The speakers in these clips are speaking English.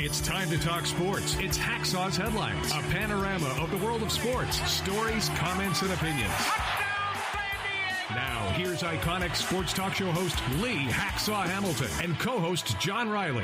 It's time to talk sports. It's HACKSAW'S Headlines, a panorama of the world of sports, stories, comments, and opinions. Now, here's iconic sports talk show host Lee Hacksaw Hamilton and co-host John Riley.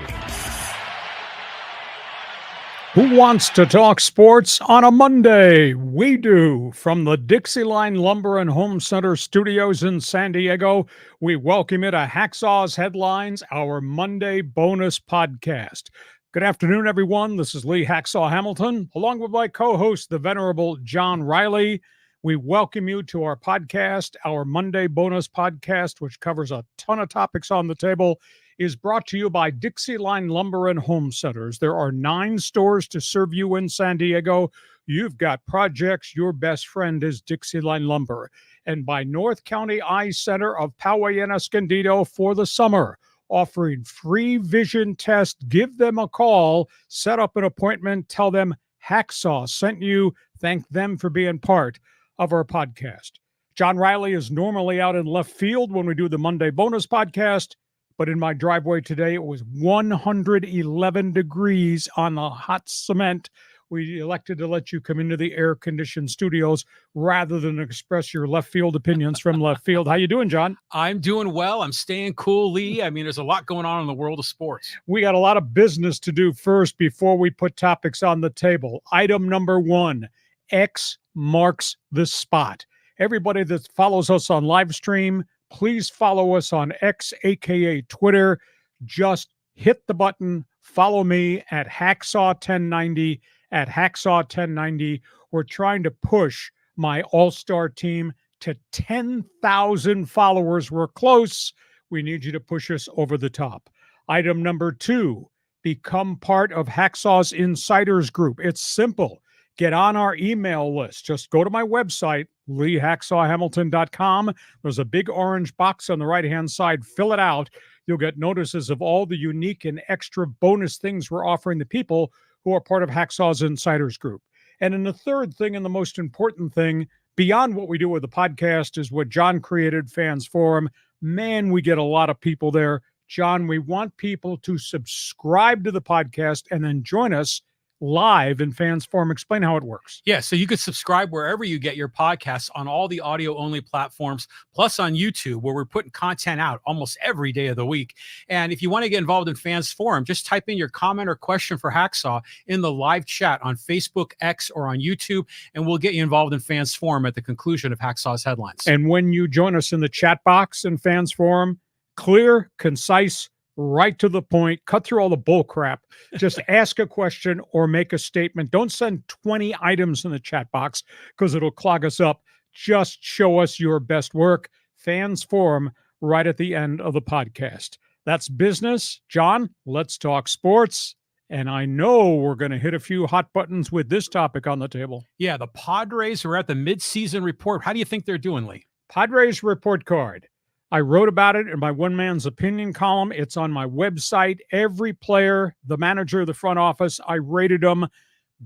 Who wants to talk sports on a Monday? We do. From the Dixieline Lumber and Home Center studios in San Diego, we welcome you to HACKSAW'S Headlines, our Monday bonus podcast. Good afternoon, everyone. This is Lee Hacksaw Hamilton, along with my co-host, the venerable John Riley. We welcome you to our podcast. Our Monday bonus podcast, which covers a ton of topics on the table, is brought to you by Dixieline Lumber and Home Centers. There are 9 stores to serve you in San Diego. You've got projects. Your best friend is Dixieline Lumber. And by North County Eye Center of Poway and Escondido for the summer, offering free vision tests. Give them a call, set up an appointment, tell them Hacksaw sent you. Thank them for being part of our podcast. John Riley is normally out in left field when we do the Monday bonus podcast, but in my driveway today, it was 111 degrees on the hot cement. We elected to let you come into the air-conditioned studios rather than express your left field opinions from left field. How you doing, John? I'm doing well. I'm staying cool, Lee. I mean, there's a lot going on in the world of sports. We got a lot of business to do first before we put topics on the table. Item number 1, X marks the spot. Everybody that follows us on live stream, please follow us on X, aka Twitter. Just hit the button. Follow me at Hacksaw1090, at Hacksaw1090. We're trying to push my all-star team to 10,000 followers. We're close. We need you to push us over the top. Item number 2, become part of Hacksaw's Insiders Group. It's simple. Get on our email list. Just go to my website, leehacksawhamilton.com. There's a big orange box on the right-hand side. Fill it out. You'll get notices of all the unique and extra bonus things we're offering the people who are part of Hacksaw's Insiders Group. And then the third thing and the most important thing, beyond what we do with the podcast, is what John created, Fans Forum. Man, we get a lot of people there. John, we want people to subscribe to the podcast and then join us live in Fans Forum. Explain how it works. Yeah, so you could subscribe wherever you get your podcasts on all the audio-only platforms, plus on YouTube, where we're putting content out almost every day of the week. And if you want to get involved in Fans Forum, just type in your comment or question for Hacksaw in the live chat on Facebook, X, or on YouTube, and we'll get you involved in Fans Forum at the conclusion of Hacksaw's Headlines. And when you join us in the chat box in Fans Forum, clear, concise, right to the point, cut through all the bull crap. Just ask a question or make a statement. Don't send 20 items in the chat box because it'll clog us up. Just show us your best work. Fans Forum right at the end of the podcast. That's business. John, let's talk sports. And I know we're going to hit a few hot buttons with this topic on the table. Yeah, the Padres are at the midseason report. How do you think they're doing, Lee? Padres report card. I wrote about it in my one man's opinion column. It's on my website. Every player, the manager, the front office, I rated them.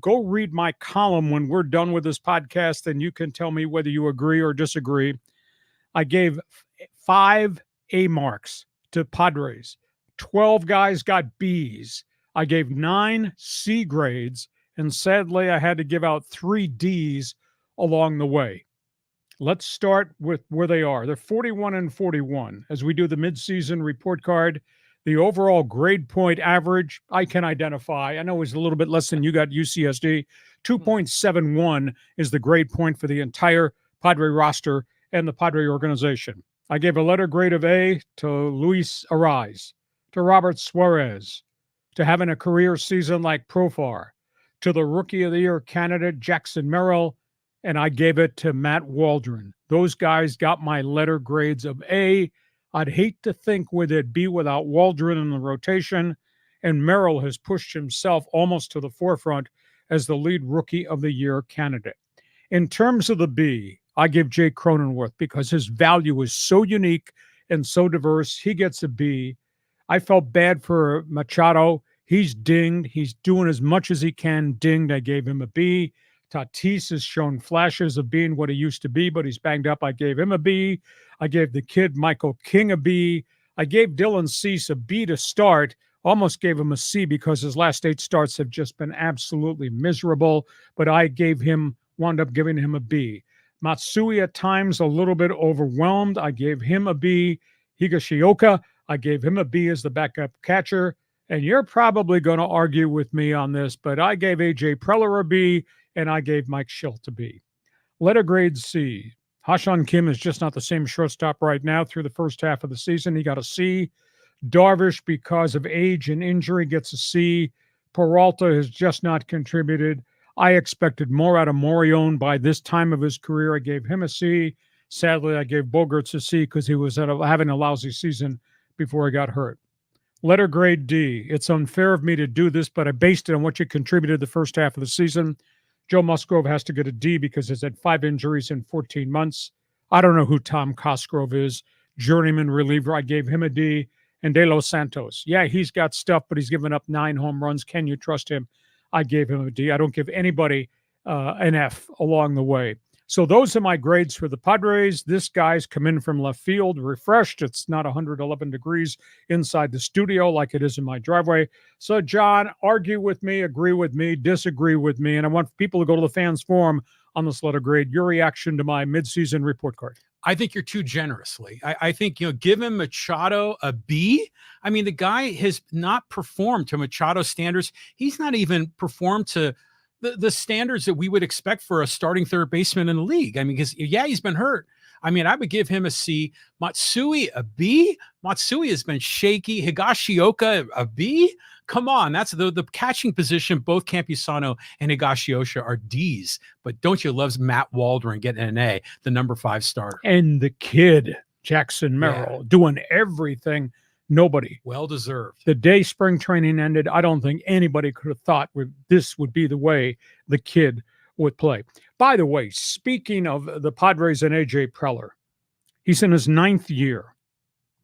Go read my column when we're done with this podcast, and you can tell me whether you agree or disagree. I gave 5 A marks to Padres. 12 guys got Bs. I gave 9 C grades, and sadly, I had to give out 3 Ds along the way. Let's start with where they are. They're 41-41. As we do the midseason report card, the overall grade point average, I can identify. I know it's a little bit less than you got UCSD. 2.71 is the grade point for the entire Padre roster and the Padre organization. I gave a letter grade of A to Luis Arraez, to Robert Suarez, to having a career season like Profar, to the Rookie of the Year candidate Jackson Merrill, and I gave it to Matt Waldron. Those guys got my letter grades of A. I'd hate to think where they'd be without Waldron in the rotation, and Merrill has pushed himself almost to the forefront as the lead Rookie of the Year candidate. In terms of the B, I give Jake Cronenworth because his value is so unique and so diverse. He gets a B. I felt bad for Machado. He's dinged. He's doing as much as he can. Dinged. I gave him a B. Tatis has shown flashes of being what he used to be, but he's banged up. I gave him a B. I gave the kid Michael King a B. I gave Dylan Cease a B to start, Almost gave him a C because his last 8 starts have just been absolutely miserable, but I wound up giving him a B. Matsui at times a little bit overwhelmed. I gave him a B. Higashioka, I gave him a B as the backup catcher. And you're probably going to argue with me on this, but I gave A.J. Preller a B, and I gave Mike Schilt a B. Letter grade C. Ha-Seong Kim is just not the same shortstop right now through the first half of the season. He got a C. Darvish, because of age and injury, gets a C. Peralta has just not contributed. I expected more out of Morion by this time of his career. I gave him a C. Sadly, I gave Bogaerts a C because he was having a lousy season before he got hurt. Letter grade D. It's unfair of me to do this, but I based it on what you contributed the first half of the season. Joe Musgrove has to get a D because he's had 5 injuries in 14 months. I don't know who Tom Cosgrove is. Journeyman reliever. I gave him a D. And De Los Santos. Yeah, he's got stuff, but he's given up 9 home runs. Can you trust him? I gave him a D. I don't give anybody an F along the way. So those are my grades for the Padres. This guy's come in from left field, refreshed. It's not 111 degrees inside the studio like it is in my driveway. So, John, argue with me, agree with me, disagree with me, and I want people to go to the fans forum on this letter grade. Your reaction to my midseason report card. I think you're too generously. I think, give him Machado a B. I mean, the guy has not performed to Machado standards. He's not even performed to the standards that we would expect for a starting third baseman in the league. I mean, because, he's been hurt. I mean, I would give him a C. Matsui a B. Matsui has been shaky. Higashioka a B. Come on, that's the catching position. Both Campusano and Higashioka are D's. But don't you love Matt Waldron getting an A, the number 5 starter? And the kid, Jackson Merrill, doing everything. Nobody. Well deserved. The day spring training ended, I don't think anybody could have thought this would be the way the kid would play. By the way, speaking of the Padres and A.J. Preller, he's in his 9th year.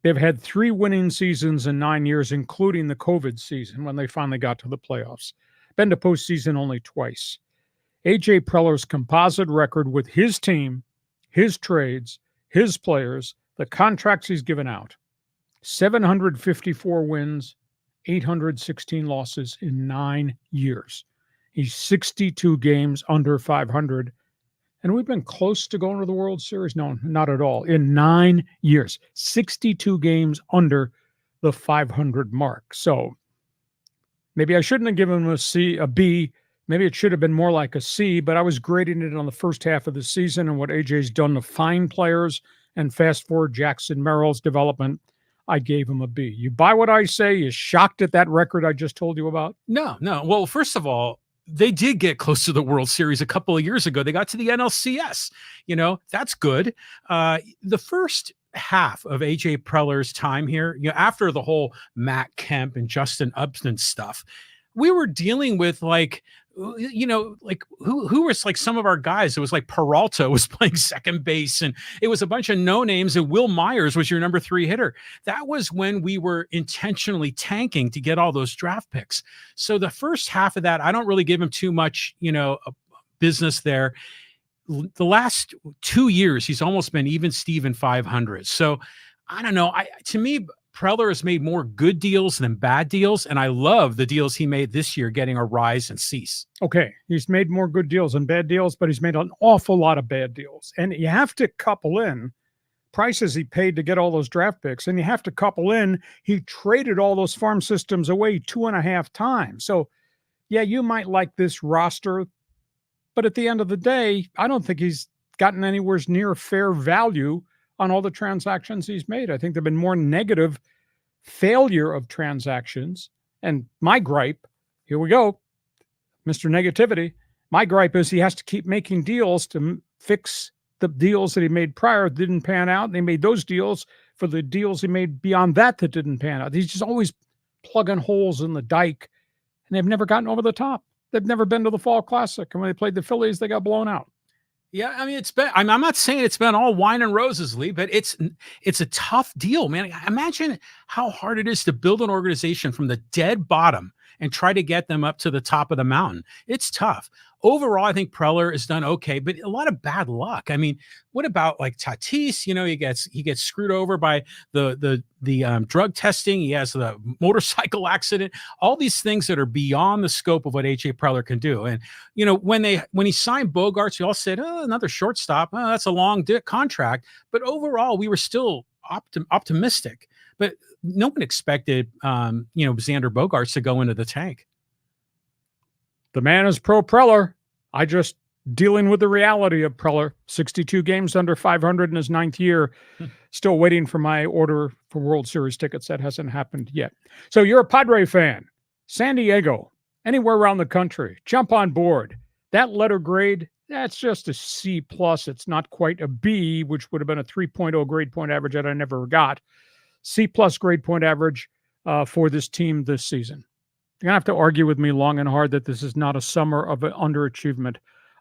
They've had 3 winning seasons in 9 years, including the COVID season when they finally got to the playoffs. Been to postseason only twice. A.J. Preller's composite record with his team, his trades, his players, the contracts he's given out, 754 wins, 816 losses in 9 years. He's 62 games under 500. And we've been close to going to the World Series. No, not at all. In 9 years, 62 games under the 500 mark. So maybe I shouldn't have given him a B. Maybe it should have been more like a C, but I was grading it on the first half of the season and what AJ's done to find players. And fast forward Jackson Merrill's development, I gave him a B. You buy what I say? You shocked at that record I just told you about? No. Well, first of all, they did get close to the World Series a couple of years ago. They got to the NLCS. That's good. The first half of A.J. Preller's time here, after the whole Matt Kemp and Justin Upton stuff, we were dealing with who was like some of our guys. It was like Peralta was playing second base, and it was a bunch of no names. And Will Myers was your number 3 hitter. That was when we were intentionally tanking to get all those draft picks. So the first half of that, I don't really give him too much, business there. The last 2 years, he's almost been even Steven 500. So I don't know. To me, Preller has made more good deals than bad deals, and I love the deals he made this year, getting a rise and cease. Okay, he's made more good deals than bad deals, but he's made an awful lot of bad deals. And you have to couple in prices he paid to get all those draft picks, and you have to couple in he traded all those farm systems away 2.5 times. So, yeah, you might like this roster, but at the end of the day, I don't think he's gotten anywhere near fair value on all the transactions he's made. I think there've been more negative failure of transactions. And my gripe, here we go, Mr. Negativity. My gripe is he has to keep making deals to fix the deals that he made prior that didn't pan out. And he made those deals for the deals he made beyond that didn't pan out. He's just always plugging holes in the dike, and they've never gotten over the top. They've never been to the Fall Classic. And when they played the Phillies, they got blown out. Yeah, I mean, I'm not saying it's been all wine and roses, Lee, but it's a tough deal, man. Imagine how hard it is to build an organization from the dead bottom and try to get them up to the top of the mountain. It's tough. overall, I think Preller has done okay, but a lot of bad luck. I mean, what about like Tatis? You know, he gets screwed over by the drug testing. He has the motorcycle accident. All these things that are beyond the scope of what A.J. Preller can do. And you know, when he signed Bogarts, we all said, "Oh, another shortstop. Oh, that's a long contract." But overall, we were still optimistic. But no one expected, Xander Bogaerts to go into the tank. The man is pro Preller. I just dealing with the reality of Preller. 62 games under 500 in his 9th year. Still waiting for my order for World Series tickets. That hasn't happened yet. So you're a Padre fan. San Diego, anywhere around the country, jump on board. That letter grade, that's just a C+. It's not quite a B, which would have been a 3.0 grade point average that I never got. C+ grade point average for this team this season. You're going to have to argue with me long and hard that this is not a summer of underachievement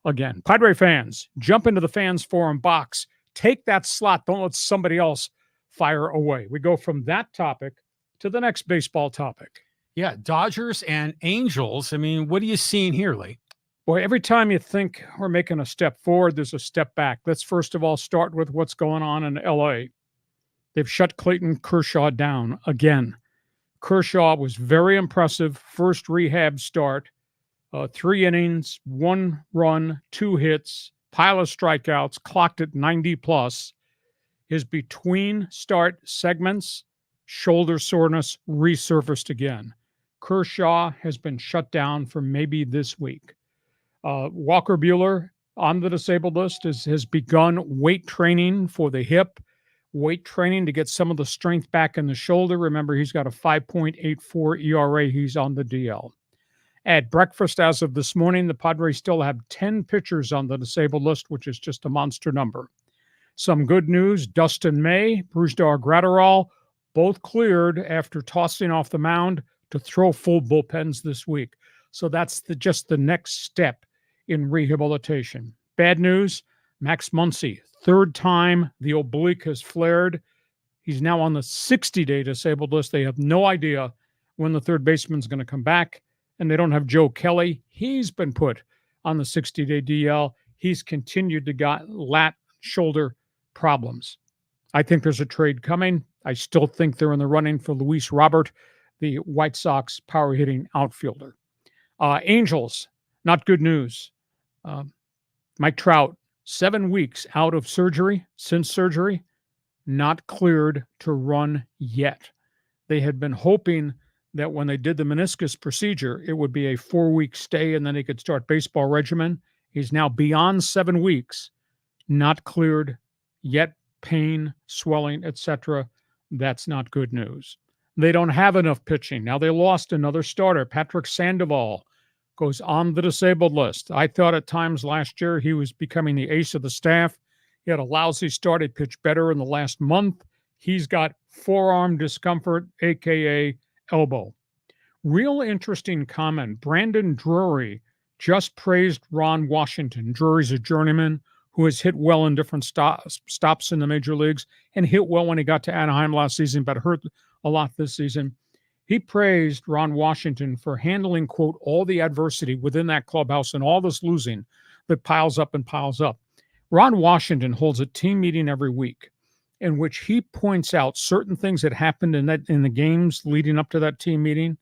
again. Padre fans, jump into the fans forum box. Take that slot. Don't let somebody else fire away. We go from that topic to the next baseball topic. Yeah, Dodgers and Angels. I mean, what are you seeing here, Lee? Boy, every time you think we're making a step forward, there's a step back. Let's first of all start with what's going on in L.A. They've shut Clayton Kershaw down again. Kershaw was very impressive. First rehab start, 3 innings, 1 run, 2 hits, pile of strikeouts, clocked at 90+. His between start segments, shoulder soreness resurfaced again. Kershaw has been shut down for maybe this week. Walker Buehler on the disabled list has begun weight training for the hip. Weight training to get some of the strength back in the shoulder. Remember, he's got a 5.84 ERA. He's on the DL. At breakfast as of this morning, the Padres still have 10 pitchers on the disabled list, which is just a monster number. Some good news, Dustin May, Brusdar Graterol, both cleared after tossing off the mound to throw full bullpens this week. So that's just the next step in rehabilitation. Bad news, Max Muncy, 3rd time the oblique has flared. He's now on the 60-day disabled list. They have no idea when the third baseman's going to come back, and they don't have Joe Kelly. He's been put on the 60-day DL. He's continued to got lat shoulder problems. I think there's a trade coming. I still think they're in the running for Luis Robert, the White Sox power-hitting outfielder. Angels, not good news. Mike Trout, 7 weeks out of surgery, since surgery, not cleared to run yet. They had been hoping that when they did the meniscus procedure, it would be a 4-week stay and then he could start baseball regimen. He's now beyond 7 weeks, not cleared yet, pain, swelling, etc. That's not good news. They don't have enough pitching. Now they lost another starter, Patrick Sandoval, goes on the disabled list. I thought at times last year he was becoming the ace of the staff. He had a lousy start. He pitched better in the last month. He's got forearm discomfort, a.k.a. elbow. Real interesting comment. Brandon Drury just praised Ron Washington. Drury's a journeyman who has hit well in different stops in the major leagues and hit well when he got to Anaheim last season, but hurt a lot this season. He praised Ron Washington for handling, quote, all the adversity within that clubhouse and all this losing that piles up and piles up. Ron Washington holds a team meeting every week in which he points out certain things that happened in the games leading up to that team meeting.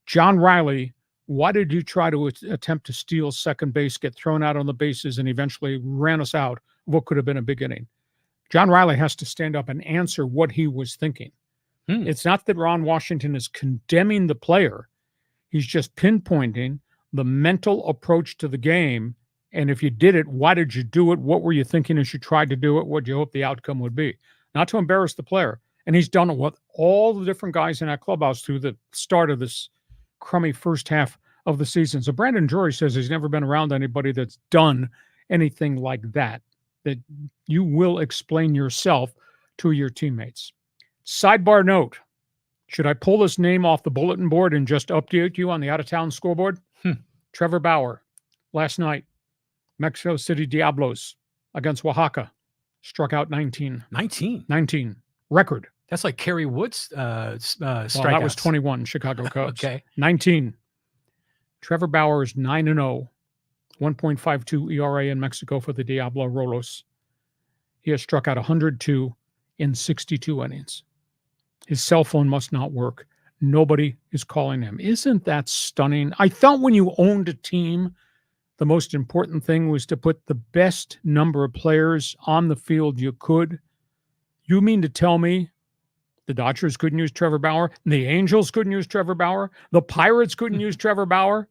John Riley, why did you try to attempt to steal second base, get thrown out on the bases, and eventually ran us out of what could have been a big inning? John Riley has to stand up and answer what he was thinking. It's not that Ron Washington is condemning the player. He's just pinpointing the mental approach to the game. And if you did it, why did you do it? What were you thinking as you tried to do it? What did you hope the outcome would be? Not to embarrass the player. And he's done it with all the different guys in that clubhouse through the start of this crummy first half of the season. So Brandon Drury says he's never been around anybody that's done anything like that, that you will explain yourself to your teammates. Sidebar note, should I pull this name off the bulletin board and just update you on the out-of-town scoreboard? Trevor Bauer, last night, Mexico City Diablos against Oaxaca, struck out 19. 19. Record. That's like Kerry Wood's strikeouts. Well, that was 21, Chicago Cubs. Okay. 19. Trevor Bauer is 9-0 1.52 ERA in Mexico for the Diablo Rolos. He has struck out 102 in 62 innings. His cell phone must not work. Nobody is calling him. Isn't that stunning? I thought when you owned a team, the most important thing was to put the best number of players on the field you could. You mean to tell me the Dodgers couldn't use Trevor Bauer? The Angels couldn't use Trevor Bauer? The Pirates couldn't use Trevor Bauer?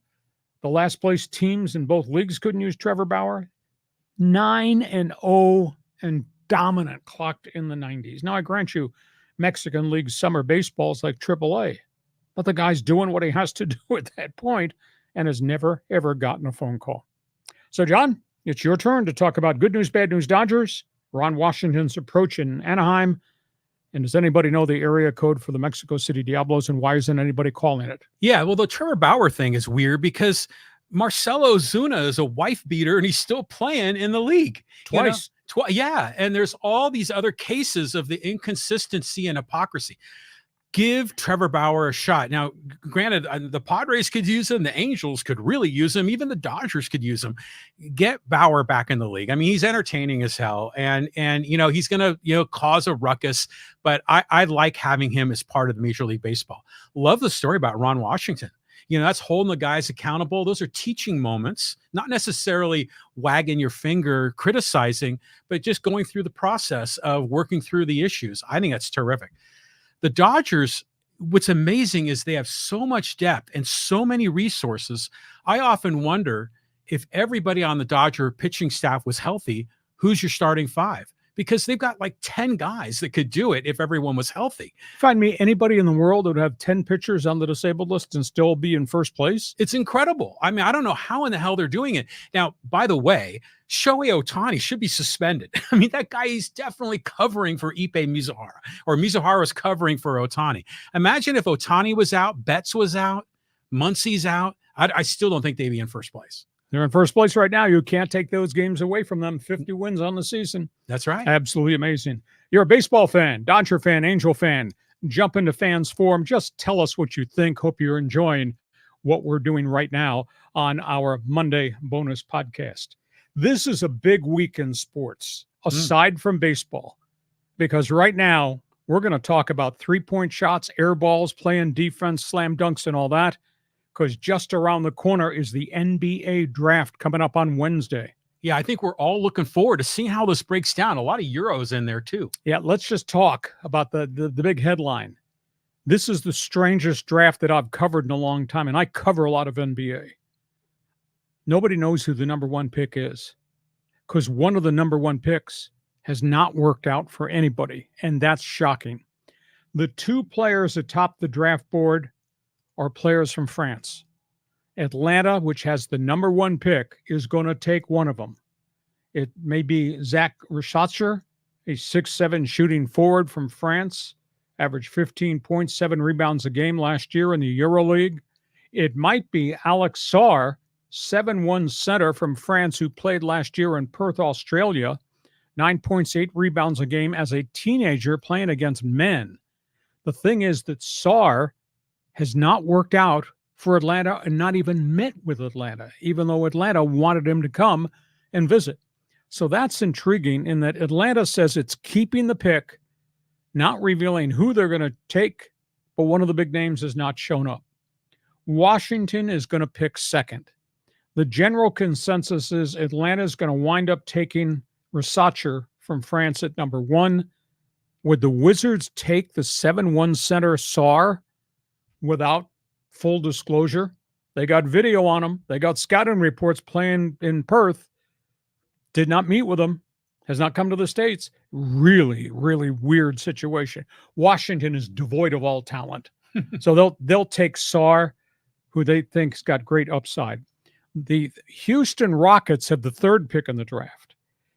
The last place teams in both leagues couldn't use Trevor Bauer? 9-0 and dominant, clocked in the 90s. Now, I grant you, Mexican League summer baseball's like AAA, but the guy's doing what he has to do at that point and has never, ever gotten a phone call. So, John, it's your turn to talk about good news, bad news Dodgers, Ron Washington's approach in Anaheim, and does anybody know the area code for the Mexico City Diablos, and why isn't anybody calling it? Yeah, well, the Trevor Bauer thing is weird because Marcelo Zuna is a wife beater and he's still playing in the league. Twice. Yeah, and there's all these other cases of the inconsistency and hypocrisy. Give Trevor Bauer a shot. Now, granted, the Padres could use him. The Angels could really use him. Even the Dodgers could use him. Get Bauer back in the league. I mean, he's entertaining as hell. And he's going to, cause a ruckus. But I like having him as part of the Major League Baseball. Love the story about Ron Washington. That's holding the guys accountable. Those are teaching moments, not necessarily wagging your finger, criticizing, but just going through the process of working through the issues. I think that's terrific. The Dodgers, what's amazing is they have so much depth and so many resources. I often wonder if everybody on the Dodger pitching staff was healthy, who's your starting five? Because they've got like 10 guys that could do it if everyone was healthy. Find me anybody in the world that would have 10 pitchers on the disabled list and still be in first place? It's incredible. I mean, I don't know how in the hell they're doing it. Now, by the way, Shohei Ohtani should be suspended. I mean, that guy is definitely covering for Ipe Mizuhara, or Mizuhara was covering for Ohtani. Imagine if Ohtani was out, Betts was out, Muncy's out. I still don't think they'd be in first place. They're in first place right now. You can't take those games away from them. 50 wins on the season. That's right. Absolutely amazing. You're a baseball fan, Dodger fan, Angel fan. Jump into Fans Forum. Just tell us what you think. Hope you're enjoying what we're doing right now on our Monday bonus podcast. This is a big week in sports, aside from baseball, because right now we're going to talk about three-point shots, air balls, playing defense, slam dunks, and all that, because just around the corner is the NBA draft coming up on Wednesday. Yeah, I think we're all looking forward to seeing how this breaks down. A lot of Euros in there, too. Yeah, let's just talk about the big headline. This is the strangest draft that I've covered in a long time, and I cover a lot of NBA. Nobody knows who the number one pick is, because one of the number one picks has not worked out for anybody, and that's shocking. The two players atop the draft board are players from France. Atlanta, which has the number one pick, is going to take one of them. It may be Zach Richatcher, a 6'7" shooting forward from France, averaged 15.7 rebounds a game last year in the EuroLeague. It might be Alex Sarr, 7'1" center from France, who played last year in Perth, Australia, 9.8 rebounds a game as a teenager playing against men. The thing is that Sarr has not worked out for Atlanta and not even met with Atlanta, even though Atlanta wanted him to come and visit. So that's intriguing in that Atlanta says it's keeping the pick, not revealing who they're going to take, but one of the big names has not shown up. Washington is going to pick second. The general consensus is Atlanta is going to wind up taking Richatcher from France at number one. Would the Wizards take the 7'1" center Sarr without full disclosure? They got video on him. They got scouting reports playing in Perth. Did not meet with him. Has not come to the States. Really, really weird situation. Washington is devoid of all talent. So they'll take Sarr, who they think's got great upside. The Houston Rockets have the third pick in the draft.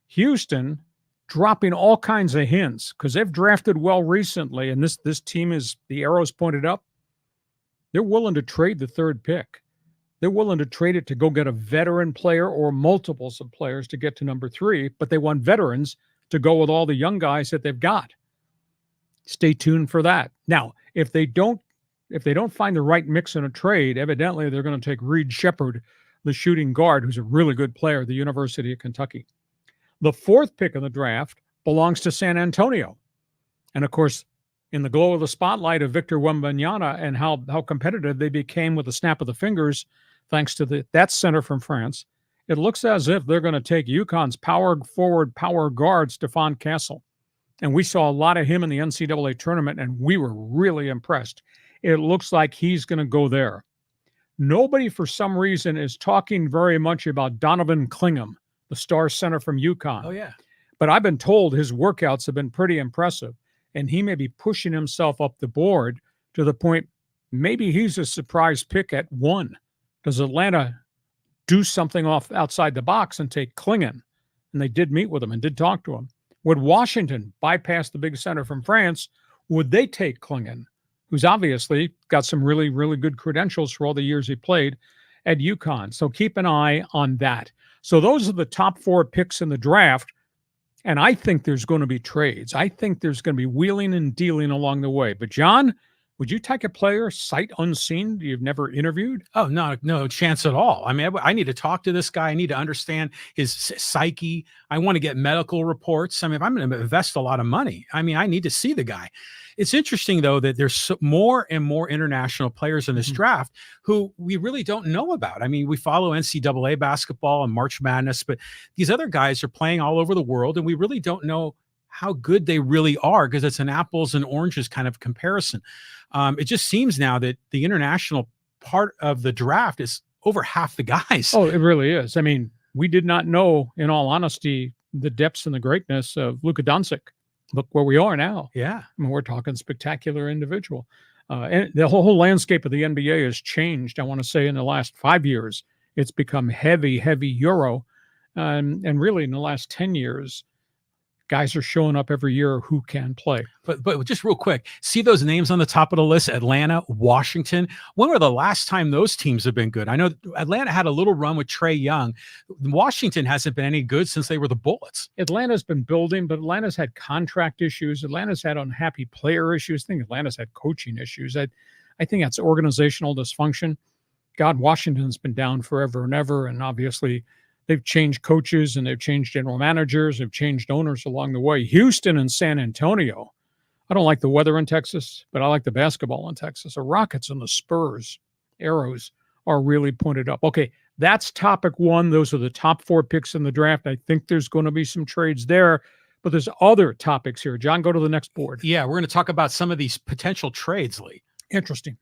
Houston dropping all kinds of hints because they've drafted well recently, and this team is, the arrows pointed up. They're willing to trade the third pick. They're willing to trade it to go get a veteran player or multiples of players to get to number three, but they want veterans to go with all the young guys that they've got. Stay tuned for that. Now, if they don't find the right mix in a trade, evidently they're going to take Reed Shepherd, the shooting guard, who's a really good player at the University of Kentucky. The 4th pick in the draft belongs to San Antonio. And of course, in the glow of the spotlight of Victor Wembanyama and how competitive they became with the snap of the fingers, thanks to that center from France, it looks as if they're going to take UConn's power forward, power guard, Stephon Castle. And we saw a lot of him in the NCAA tournament, and we were really impressed. It looks like he's going to go there. Nobody, for some reason, is talking very much about Donovan Clingham, the star center from UConn. Oh, yeah. But I've been told his workouts have been pretty impressive, and he may be pushing himself up the board to the point maybe he's a surprise pick at 1. Does Atlanta do something off outside the box and take Clingham? And they did meet with him and did talk to him. Would Washington bypass the big center from France? Would they take Clingham, who's obviously got some really, really good credentials for all the years he played at UConn? So keep an eye on that. So those are the top 4 picks in the draft. And I think there's going to be trades. I think there's going to be wheeling and dealing along the way. But John, would you take a player sight unseen you've never interviewed? Oh, no chance at all. I mean, I need to talk to this guy. I need to understand his psyche. I want to get medical reports. I mean, if I'm going to invest a lot of money, I mean, I need to see the guy. It's interesting, though, that there's more and more international players in this draft who we really don't know about. I mean, we follow NCAA basketball and March Madness, but these other guys are playing all over the world, and we really don't know how good they really are because it's an apples and oranges kind of comparison. It just seems now that the international part of the draft is over half the guys. Oh, it really is. I mean, we did not know, in all honesty, the depths and the greatness of Luka Doncic. Look where we are now. Yeah. I mean, we're talking spectacular individual. And the whole landscape of the NBA has changed. I want to say in the last 5 years, it's become heavy Euro. And really in the last 10 years, guys are showing up every year who can play. But just real quick, see those names on the top of the list: Atlanta, Washington. When were the last time those teams have been good? I know Atlanta had a little run with Trae Young. Washington hasn't been any good since they were the Bullets. Atlanta's been building, but Atlanta's had contract issues. Atlanta's had unhappy player issues. I think Atlanta's had coaching issues. I think that's organizational dysfunction. God, Washington's been down forever and ever, and obviously they've changed coaches and they've changed general managers. They've changed owners along the way. Houston and San Antonio. I don't like the weather in Texas, but I like the basketball in Texas. The Rockets and the Spurs, arrows are really pointed up. Okay, that's topic 1. Those are the top 4 picks in the draft. I think there's going to be some trades there, but there's other topics here. John, go to the next board. Yeah, we're going to talk about some of these potential trades, Lee. Interesting.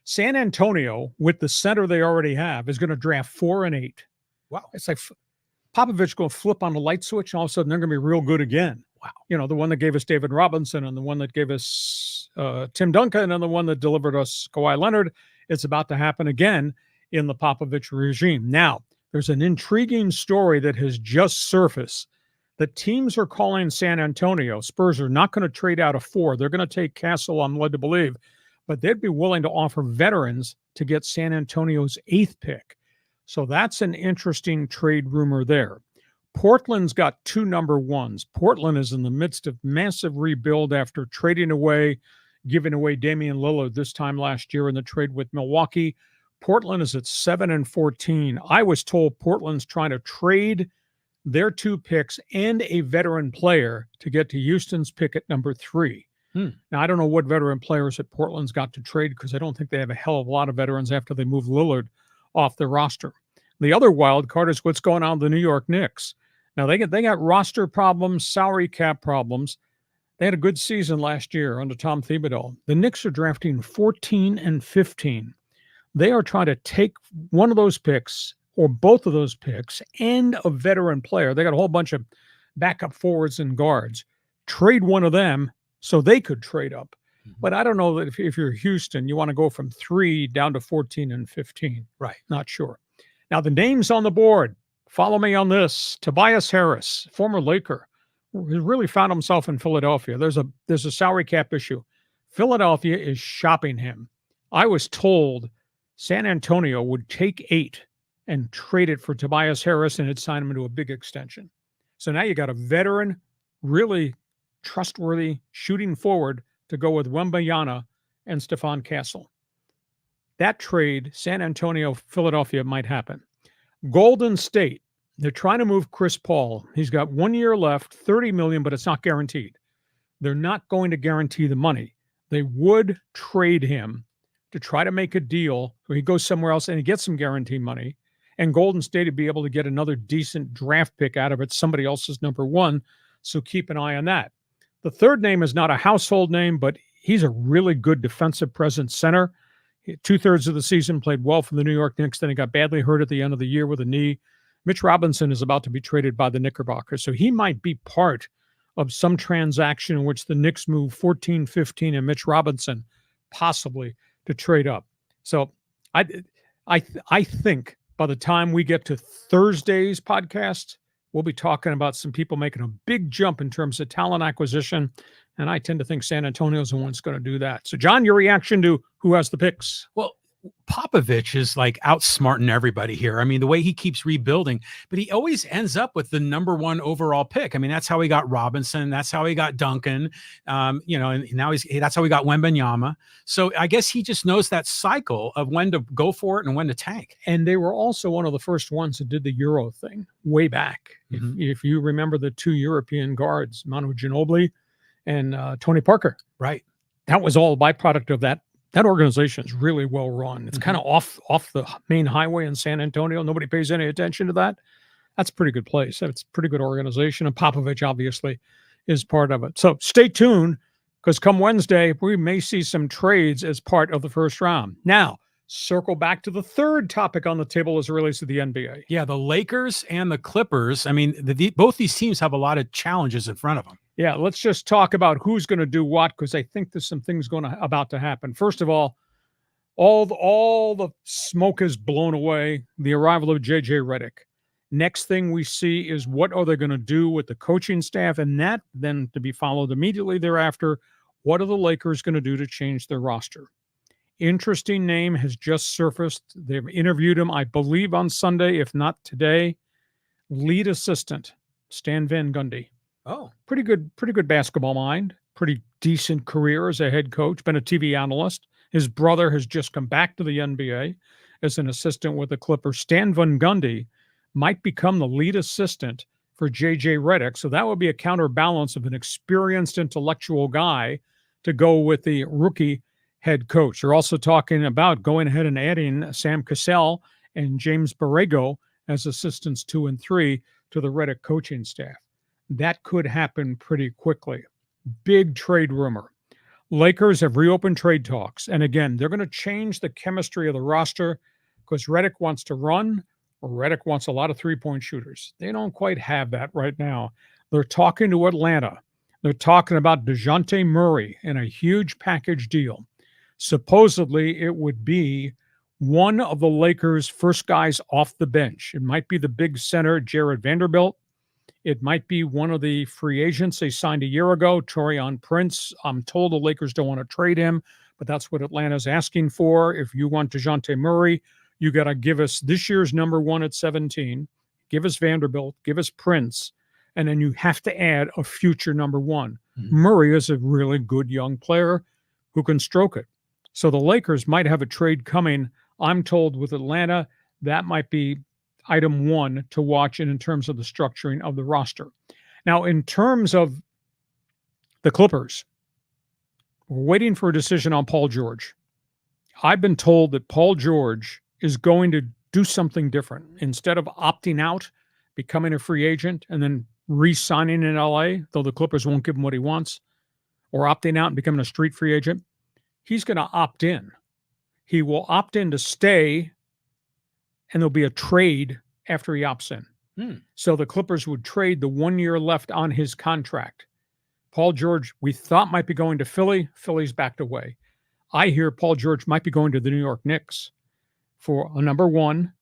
San Antonio, with the center they already have, is going to draft 4 and 8. Wow. It's like Popovich going to flip on the light switch, and all of a sudden they're going to be real good again. Wow. You know, the one that gave us David Robinson and the one that gave us Tim Duncan and the one that delivered us Kawhi Leonard. It's about to happen again in the Popovich regime. Now, there's an intriguing story that has just surfaced. The teams are calling San Antonio. Spurs are not going to trade out of 4. They're going to take Castle, I'm led to believe, but they'd be willing to offer veterans to get San Antonio's 8th pick. So that's an interesting trade rumor there. Portland's got 2 number 1s. Portland is in the midst of massive rebuild after giving away Damian Lillard this time last year in the trade with Milwaukee. Portland is at 7-14. I was told Portland's trying to trade their 2 picks and a veteran player to get to Houston's pick at number 3. Now, I don't know what veteran players that Portland's got to trade because I don't think they have a hell of a lot of veterans after they move Lillard off the roster. The other wild card is what's going on with the New York Knicks. Now, they got roster problems, salary cap problems. They had a good season last year under Tom Thibodeau. The Knicks are drafting 14 and 15. They are trying to take one of those picks or both of those picks and a veteran player. They got a whole bunch of backup forwards and guards. Trade one of them so they could trade up. But I don't know that if you're Houston, you want to go from 3 down to 14 and 15. Right. Not sure. Now, the names on the board. Follow me on this. Tobias Harris, former Laker, who really found himself in Philadelphia. There's a salary cap issue. Philadelphia is shopping him. I was told San Antonio would take 8 and trade it for Tobias Harris and it'd sign him to a big extension. So now you got a veteran, really trustworthy shooting forward to go with Wembanyama and Stephon Castle. That trade, San Antonio, Philadelphia, might happen. Golden State, they're trying to move Chris Paul. He's got 1 year left, $30 million, but it's not guaranteed. They're not going to guarantee the money. They would trade him to try to make a deal where he goes somewhere else and he gets some guarantee money. And Golden State would be able to get another decent draft pick out of it, somebody else's number one. So keep an eye on that. The third name is not a household name, but he's a really good defensive presence center. 2/3 of the season played well for the New York Knicks. Then he got badly hurt at the end of the year with a knee. Mitch Robinson is about to be traded by the Knickerbockers. So he might be part of some transaction in which the Knicks move 14, 15, and Mitch Robinson possibly to trade up. So I think by the time we get to Thursday's podcast, we'll be talking about some people making a big jump in terms of talent acquisition. And I tend to think San Antonio's the one that's going to do that. So, John, your reaction to who has the picks? Well, Popovich is like outsmarting everybody here. I mean, the way he keeps rebuilding, but he always ends up with the number one overall pick. I mean, that's how he got Robinson. That's how he got Duncan. And now that's how he got Wembanyama. So I guess he just knows that cycle of when to go for it and when to tank. And they were also one of the first ones that did the Euro thing way back. Mm-hmm. If you remember the two European guards, Manu Ginobili and Tony Parker. Right. That was all a byproduct of that. That organization is really well run. It's kind of off the main highway in San Antonio. Nobody pays any attention to that. That's a pretty good place. It's a pretty good organization. And Popovich obviously is part of it. So stay tuned, because come Wednesday, we may see some trades as part of the first round. Now, circle back to the third topic on the table as it relates to the NBA. Yeah, the Lakers and the Clippers. I mean, both these teams have a lot of challenges in front of them. Yeah, let's just talk about who's going to do what, because I think there's some things about to happen. First of all the smoke is blown away, the arrival of J.J. Redick. Next thing we see is what are they going to do with the coaching staff, and that then to be followed immediately thereafter, what are the Lakers going to do to change their roster? Interesting name has just surfaced. They've interviewed him, I believe, on Sunday, if not today. Lead assistant, Stan Van Gundy. Oh, pretty good basketball mind, pretty decent career as a head coach, been a TV analyst. His brother has just come back to the NBA as an assistant with the Clippers. Stan Van Gundy might become the lead assistant for J.J. Redick. So that would be a counterbalance of an experienced intellectual guy to go with the rookie head coach. They're also talking about going ahead and adding Sam Cassell and James Borrego as assistants 2 and 3 to the Redick coaching staff. That could happen pretty quickly. Big trade rumor. Lakers have reopened trade talks. And again, they're going to change the chemistry of the roster because Redick wants to run, or Redick wants a lot of three-point shooters. They don't quite have that right now. They're talking to Atlanta. They're talking about DeJounte Murray in a huge package deal. Supposedly, it would be one of the Lakers' first guys off the bench. It might be the big center, Jared Vanderbilt. It might be one of the free agents they signed a year ago, Taurean Prince. I'm told the Lakers don't want to trade him, but that's what Atlanta's asking for. If you want DeJounte Murray, you got to give us this year's number one at 17, give us Vanderbilt, give us Prince, and then you have to add a future number one. Mm-hmm. Murray is a really good young player who can stroke it. So the Lakers might have a trade coming. I'm told with Atlanta, that might be item one to watch in terms of the structuring of the roster. Now, in terms of the Clippers, we're waiting for a decision on Paul George. I've been told that Paul George is going to do something different. Instead of opting out, becoming a free agent, and then re-signing in LA, though the Clippers won't give him what he wants, or opting out and becoming a street free agent, he's going to opt in. He will opt in to stay, and there'll be a trade after he opts in. So the Clippers would trade the 1 year left on his contract. Paul George, we thought might be going to Philly. Philly's backed away. I hear Paul George might be going to the New York Knicks for a number one,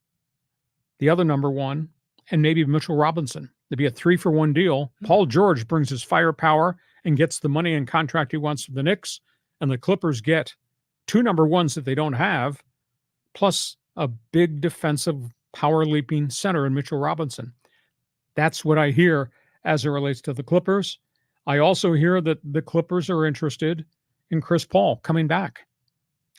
the other number one, and maybe Mitchell Robinson. There'd be a 3-for-1 deal. Paul George brings his firepower and gets the money and contract he wants from the Knicks, and the Clippers get 2 number ones that they don't have, plus a big defensive power leaping center in Mitchell Robinson. That's what I hear as it relates to the Clippers. I also hear that the Clippers are interested in Chris Paul coming back.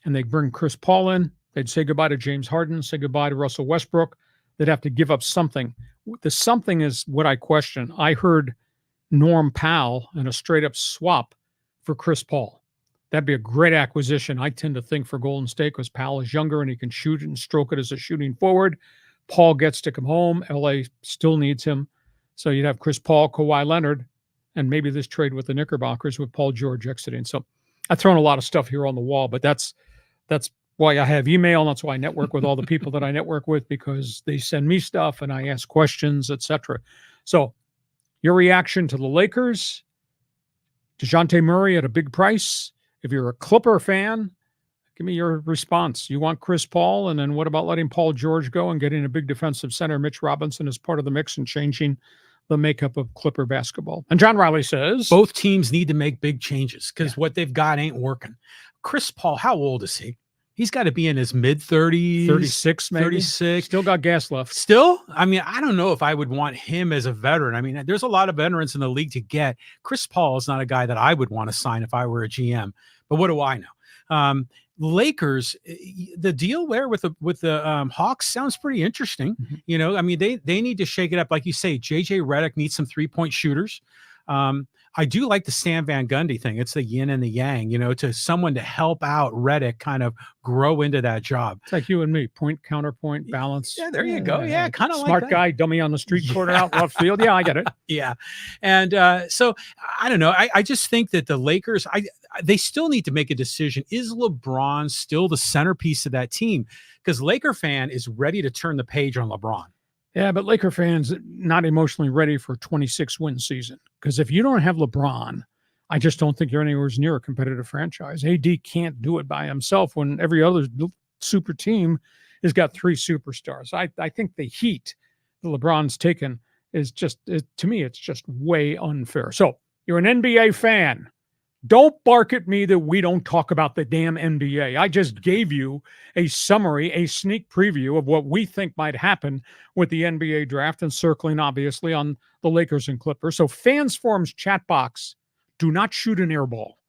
And they bring Chris Paul in. They'd say goodbye to James Harden, say goodbye to Russell Westbrook. that have to give up something. The something is what I question. I heard Norm Powell in a straight up swap for Chris Paul. That'd be a great acquisition. I tend to think for Golden State because Powell is younger and he can shoot it and stroke it as a shooting forward. Paul gets to come home. LA still needs him. So you'd have Chris Paul, Kawhi Leonard, and maybe this trade with the Knickerbockers with Paul George exiting. So I've thrown a lot of stuff here on the wall, but that's why I have email. That's why I network with all the people that I network with, because they send me stuff and I ask questions, etc. So your reaction to the Lakers, DeJounte Murray at a big price. If you're a Clipper fan, give me your response. You want Chris Paul, and then what about letting Paul George go and getting a big defensive center, Mitch Robinson, as part of the mix and changing the makeup of Clipper basketball? And John Riley says both teams need to make big changes because what they've got ain't working. Chris Paul, how old is he? He's got to be in his mid-30s. 36, maybe. 36. Still got gas left. Still? I mean, I don't know if I would want him as a veteran. I mean, there's a lot of veterans in the league to get. Chris Paul is not a guy that I would want to sign if I were a GM. But what do I know? Lakers, the deal there with the Hawks sounds pretty interesting. Mm-hmm. You know, I mean, they need to shake it up. Like you say, JJ Redick needs some 3-point shooters. I do like the Stan Van Gundy thing. It's the yin and the yang, you know, to someone to help out Redick kind of grow into that job. It's like you and me, point, counterpoint, balance. Yeah, there you go. Yeah, kind of like smart that. guy, dummy on the street corner out left field. Yeah, I get it. Yeah. And so I don't know. I just think that the Lakers, they still need to make a decision. Is LeBron still the centerpiece of that team? Because Laker fan is ready to turn the page on LeBron. Yeah, but Laker fans not emotionally ready for a 26-win season. Because if you don't have LeBron, I just don't think you're anywhere near a competitive franchise. AD can't do it by himself when every other super team has got 3 superstars. I think the heat that LeBron's taken is just, to me, it's just way unfair. So you're an NBA fan. Don't bark at me that we don't talk about the damn NBA. I just gave you a summary, a sneak preview of what we think might happen with the NBA draft, and circling, obviously, on the Lakers and Clippers. So Fans Forum's chat box, do not shoot an air ball.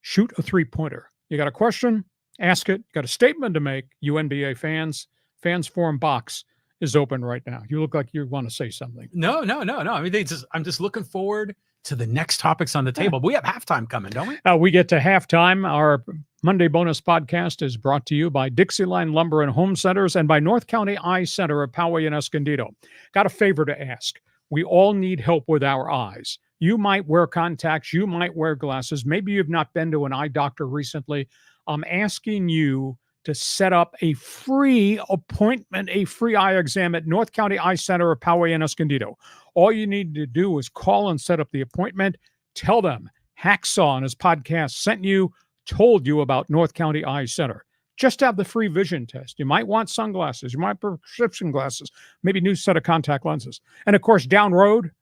Shoot a 3-pointer. You got a question? Ask it. Got a statement to make, you NBA fans. Fans Forum box is open right now. You look like you want to say something. No. I mean, I'm just looking forward to the next topics on the table. But we have halftime coming, don't we? We get to halftime. Our Monday bonus podcast is brought to you by Dixieline Lumber and Home Centers and by North County Eye Center of Poway and Escondido. Got a favor to ask. We all need help with our eyes. You might wear contacts. You might wear glasses. Maybe you've not been to an eye doctor recently. I'm asking you to set up a free appointment, a free eye exam at North County Eye Center of Poway and Escondido. All you need to do is call and set up the appointment. Tell them Hacksaw on his podcast sent you, told you about North County Eye Center. Just have the free vision test. You might want sunglasses. You might want prescription glasses, maybe a new set of contact lenses. And of course, down road,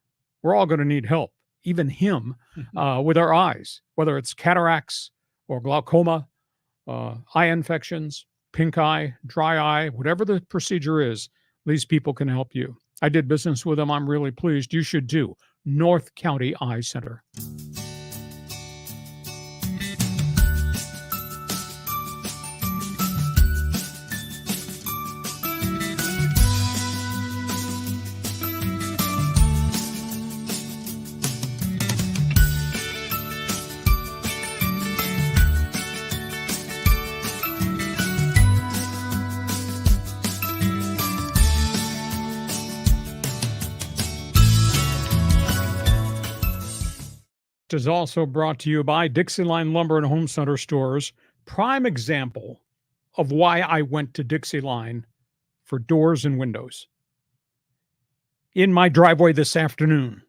we're all going to need help, even him, with our eyes, whether it's cataracts or glaucoma, eye infections, pink eye, dry eye, whatever the procedure is, these people can help you. I did business with them. I'm really pleased. You should too. North County Eye Center. Is also brought to you by Dixieline Lumber and Home Center stores. Prime example of why I went to Dixieline for doors and windows. In my driveway this afternoon,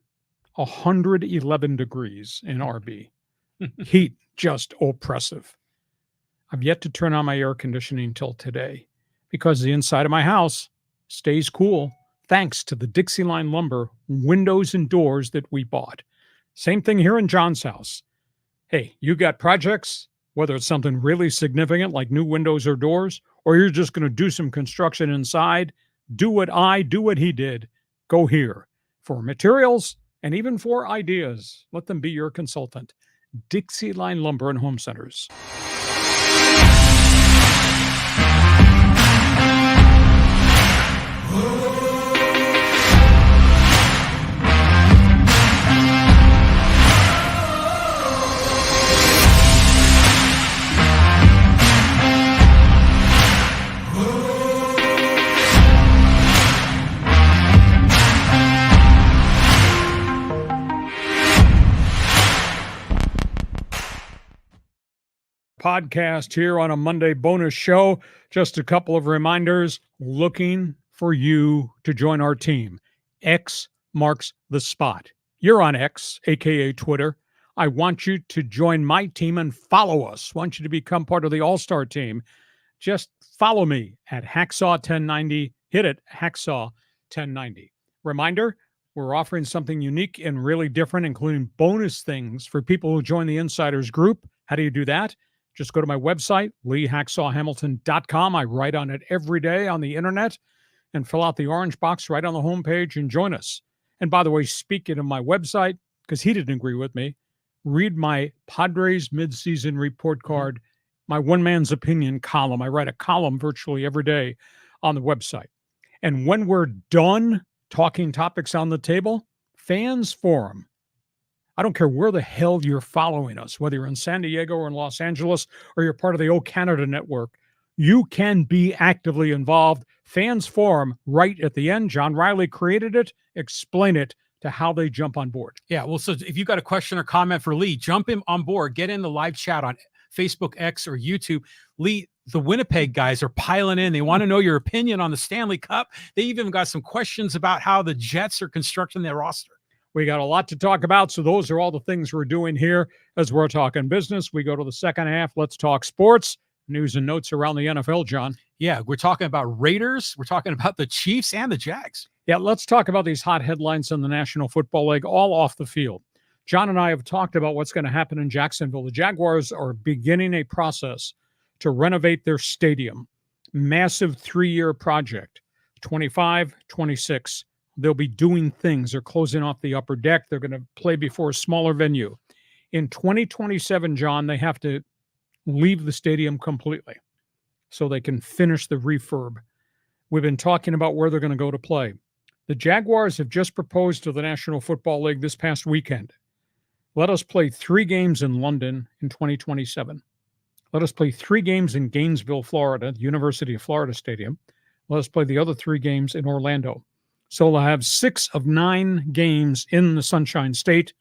111 degrees in RB. Heat just oppressive. I've yet to turn on my air conditioning until today because the inside of my house stays cool thanks to the Dixieline Lumber windows and doors that we bought. Same thing here in John's house. Hey, you got projects, whether it's something really significant like new windows or doors, or you're just going to do some construction inside, do what he did. Go here for materials and even for ideas. Let them be your consultant. Dixieline Lumber and Home Centers. Podcast here on a Monday bonus show. Just a couple of reminders. Looking for you to join our team. X marks the spot. You're on X, aka Twitter. I want you to join my team and follow us. I want you to become part of the All-Star team. Just follow me at HACKSAW1090. Hit it, HACKSAW1090. Reminder, we're offering something unique and really different, including bonus things for people who join the Insiders group. How do you do that? Just go to my website, LeeHacksawHamilton.com. I write on it every day on the internet, and fill out the orange box right on the homepage and join us. And by the way, speaking of my website, because he didn't agree with me, read my Padres midseason report card, my one man's opinion column. I write a column virtually every day on the website. And when we're done talking topics on the table, Fans Forum. I don't care where the hell you're following us, whether you're in San Diego or in Los Angeles, or you're part of the O Canada network, you can be actively involved. Fans Forum right at the end. John Riley created it. Explain it to how they jump on board. Yeah, well, so if you've got a question or comment for Lee, jump in on board. Get in the live chat on Facebook, X, or YouTube. Lee, the Winnipeg guys are piling in. They want to know your opinion on the Stanley Cup. They even got some questions about how the Jets are constructing their roster. We got a lot to talk about, so those are all the things we're doing here as we're talking business. We go to the second half. Let's talk sports, news and notes around the NFL, John. Yeah, we're talking about Raiders. We're talking about the Chiefs and the Jags. Yeah, let's talk about these hot headlines in the National Football League, all off the field. John and I have talked about what's going to happen in Jacksonville. The Jaguars are beginning a process to renovate their stadium. Massive 3-year project, 25, 26. They'll be doing things. They're closing off the upper deck. They're going to play before a smaller venue. In 2027, John, they have to leave the stadium completely so they can finish the refurb. We've been talking about where they're going to go to play. The Jaguars have just proposed to the National Football League this past weekend. Let us play 3 games in London in 2027. Let us play 3 games in Gainesville, Florida, the University of Florida Stadium. Let us play the other 3 games in Orlando. So they'll have 6 of 9 games in the Sunshine State.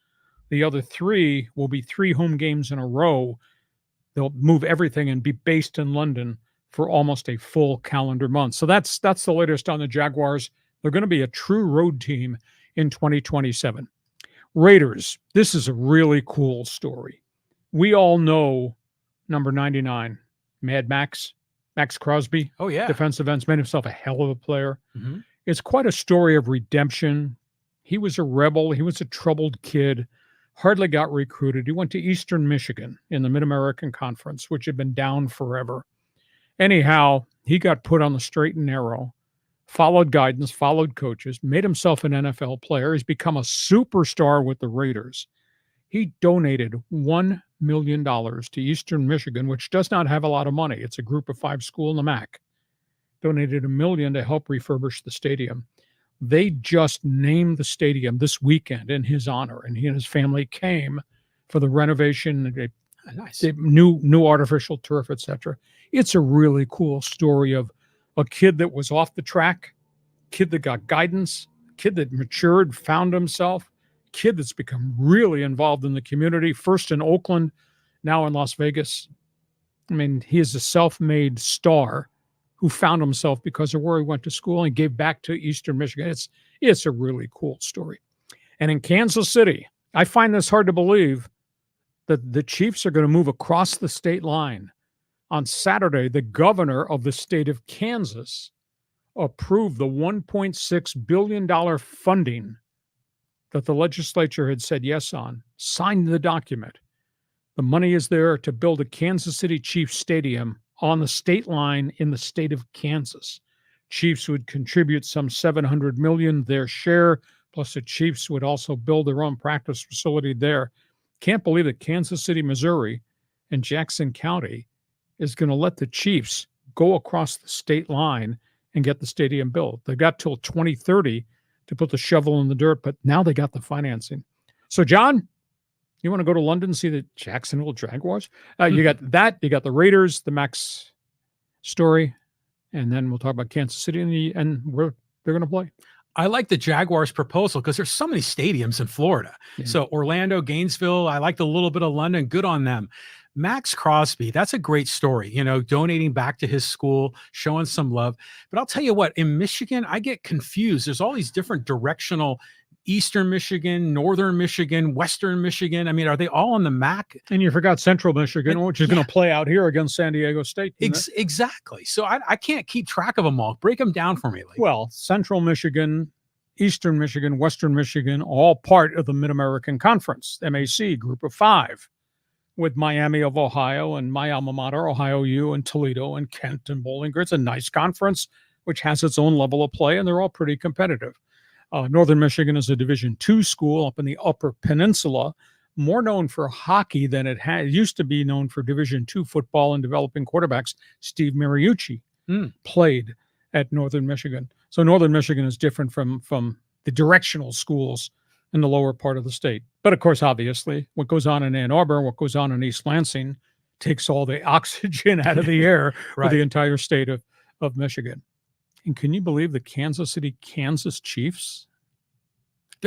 The other 3 will be 3 home games in a row. They'll move everything and be based in London for almost a full calendar month. So that's the latest on the Jaguars. They're going to be a true road team in 2027. Raiders, this is a really cool story. We all know number 99, Mad Max Crosby. Oh, yeah. Defensive ends, made himself a hell of a player. Mm-hmm. It's quite a story of redemption. He was a rebel. He was a troubled kid, hardly got recruited. He went to Eastern Michigan in the Mid-American Conference, which had been down forever. Anyhow, he got put on the straight and narrow, followed guidance, followed coaches, made himself an NFL player. He's become a superstar with the Raiders. He donated $1 million to Eastern Michigan, which does not have a lot of money. It's a group of 5 school in the MAC. Donated $1 million to help refurbish the stadium. They just named the stadium this weekend in his honor, and he and his family came for the renovation, Nice. the new artificial turf, etc. It's a really cool story of a kid that was off the track, kid that got guidance, kid that matured, found himself, kid that's become really involved in the community, first in Oakland, now in Las Vegas. I mean, he is a self-made star who found himself because of where he went to school and gave back to Eastern Michigan. It's a really cool story. And in Kansas City, I find this hard to believe that the Chiefs are going to move across the state line. On Saturday, the governor of the state of Kansas approved the $1.6 billion funding that the legislature had said yes on, signed the document. The money is there to build a Kansas City Chiefs stadium on the state line in the state of Kansas. Chiefs would contribute some $700 million, their share, plus the Chiefs would also build their own practice facility there. Can't believe that Kansas City, Missouri, and Jackson County is going to let the Chiefs go across the state line and get the stadium built. They got till 2030 to put the shovel in the dirt, but now they got the financing. So, John, you want to go to London and see the Jacksonville Jaguars? You got that. You got the Raiders, the Max story, and then we'll talk about Kansas City and where they're going to play. I like the Jaguars proposal because there's so many stadiums in Florida. Yeah. So Orlando, Gainesville, I like the little bit of London. Good on them. Max Crosby, that's a great story, donating back to his school, showing some love. But I'll tell you what, in Michigan, I get confused. There's all these different directional, Eastern Michigan, Northern Michigan, Western Michigan. I mean, are they all on the MAC? And you forgot Central Michigan, which is going to play out here against San Diego State. Exactly. So I can't keep track of them all. Break them down for me. Well, Central Michigan, Eastern Michigan, Western Michigan, all part of the Mid-American Conference, MAC, Group of Five, with Miami of Ohio and my alma mater, Ohio U, and Toledo and Kent and Bowling Green. It's a nice conference, which has its own level of play, and they're all pretty competitive. Northern Michigan is a Division II school up in the Upper Peninsula, more known for hockey than it used to be known for Division II football and developing quarterbacks. Steve Mariucci played at Northern Michigan. So Northern Michigan is different from the directional schools in the lower part of the state. But of course, obviously, what goes on in Ann Arbor, what goes on in East Lansing takes all the oxygen out of the air for the entire state of Michigan. And can you believe the Kansas City, Kansas Chiefs?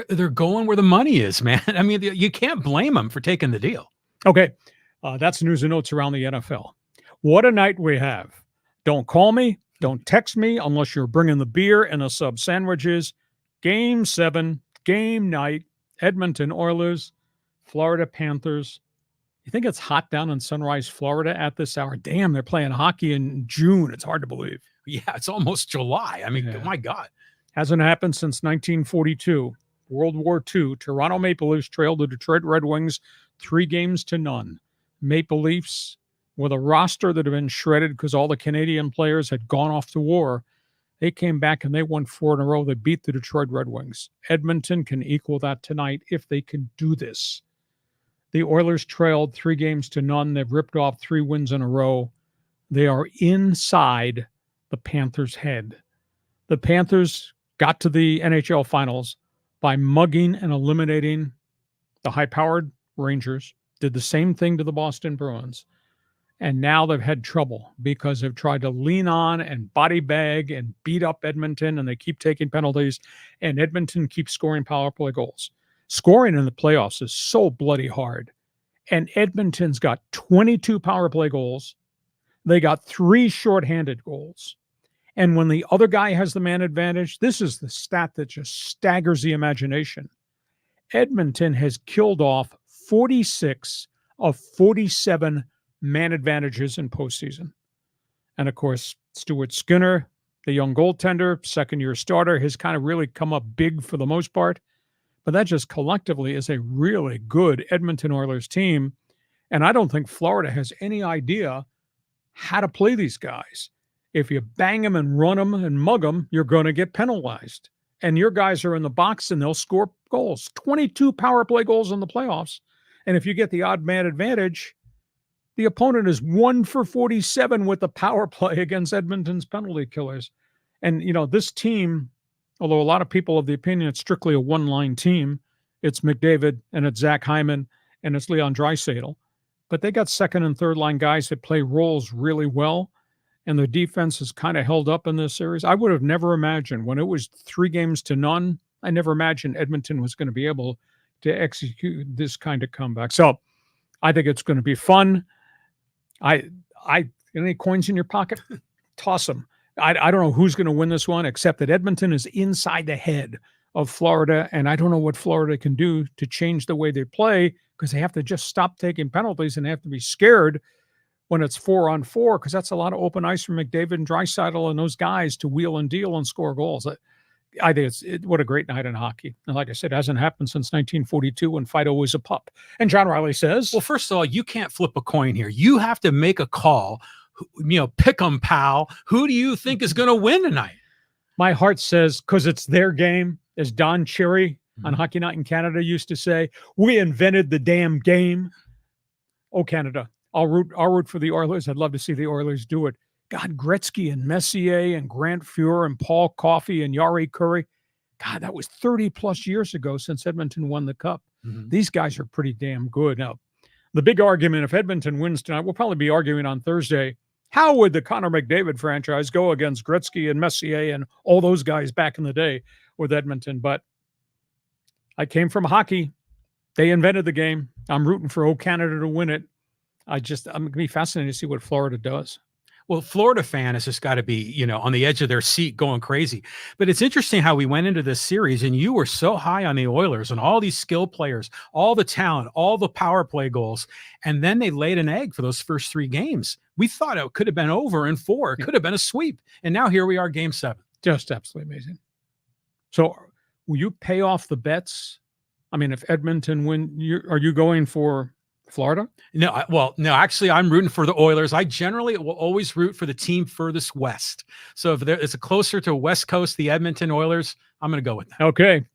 They're going where the money is, man. I mean, you can't blame them for taking the deal. Okay, that's news and notes around the NFL. What a night we have. Don't call me. Don't text me unless you're bringing the beer and the sub sandwiches. Game 7, game night, Edmonton Oilers, Florida Panthers. You think it's hot down in Sunrise, Florida at this hour? Damn, they're playing hockey in June. It's hard to believe. Yeah, it's almost July. I mean, my God. Hasn't happened since 1942. World War II. Toronto Maple Leafs trailed the Detroit Red Wings 3-0. Maple Leafs, with a roster that had been shredded because all the Canadian players had gone off to war, they came back and they won 4 in a row. They beat the Detroit Red Wings. Edmonton can equal that tonight if they can do this. The Oilers trailed 3-0. They've ripped off 3 wins in a row. They are inside the Panthers' head. The Panthers got to the NHL Finals by mugging and eliminating the high-powered Rangers, did the same thing to the Boston Bruins. And now they've had trouble because they've tried to lean on and body bag and beat up Edmonton, and they keep taking penalties, and Edmonton keeps scoring power play goals. Scoring in the playoffs is so bloody hard. And Edmonton's got 22 power play goals. They got 3 shorthanded goals. And when the other guy has the man advantage, this is the stat that just staggers the imagination. Edmonton has killed off 46 of 47 man advantages in postseason. And of course, Stuart Skinner, the young goaltender, second-year starter, has kind of really come up big for the most part. But that just collectively is a really good Edmonton Oilers team. And I don't think Florida has any idea how to play these guys. If you bang them and run them and mug them, you're going to get penalized. And your guys are in the box and they'll score goals. 22 power play goals in the playoffs. And if you get the odd man advantage, the opponent is 1 for 47 with the power play against Edmonton's penalty killers. And, this team, although a lot of people have the opinion it's strictly a one-line team, it's McDavid and it's Zach Hyman and it's Leon Draisaitl. But they got second and third line guys that play roles really well. And their defense is kind of held up in this series. I would have never imagined when it was 3-0, I never imagined Edmonton was going to be able to execute this kind of comeback. So I think it's going to be fun. Any coins in your pocket? Toss them. I don't know who's going to win this one, except that Edmonton is inside the head of Florida, and I don't know what Florida can do to change the way they play because they have to just stop taking penalties and they have to be scared when it's 4-on-4 because that's a lot of open ice for McDavid and Draisaitl and those guys to wheel and deal and score goals. I think what a great night in hockey. And like I said, it hasn't happened since 1942 when Fido was a pup. And John Riley says, well, first of all, you can't flip a coin here. You have to make a call. Pick 'em, pal. Who do you think is going to win tonight? My heart says, because it's their game, as Don Cherry on Hockey Night in Canada used to say, we invented the damn game. Oh, Canada. I'll root for the Oilers. I'd love to see the Oilers do it. God, Gretzky and Messier and Grant Fuhr and Paul Coffey and Yari Curry. God, that was 30 plus years ago since Edmonton won the cup. These guys are pretty damn good. Now, the big argument, if Edmonton wins tonight, we'll probably be arguing on Thursday, how would the Connor McDavid franchise go against Gretzky and Messier and all those guys back in the day with Edmonton? But I came from hockey. They invented the game. I'm rooting for O Canada to win it. I'm going to be fascinated to see what Florida does. Well, Florida fan has just got to be, on the edge of their seat going crazy. But it's interesting how we went into this series and you were so high on the Oilers and all these skill players, all the talent, all the power play goals. And then they laid an egg for those first 3 games. We thought it could have been over in 4. It could have been a sweep. And now here we are, game 7. Just absolutely amazing. So will you pay off the bets? I mean, if Edmonton win, are you going for Florida? No, actually, I'm rooting for the Oilers. I generally will always root for the team furthest west. So if it's closer to West Coast, the Edmonton Oilers, I'm going to go with that. Okay.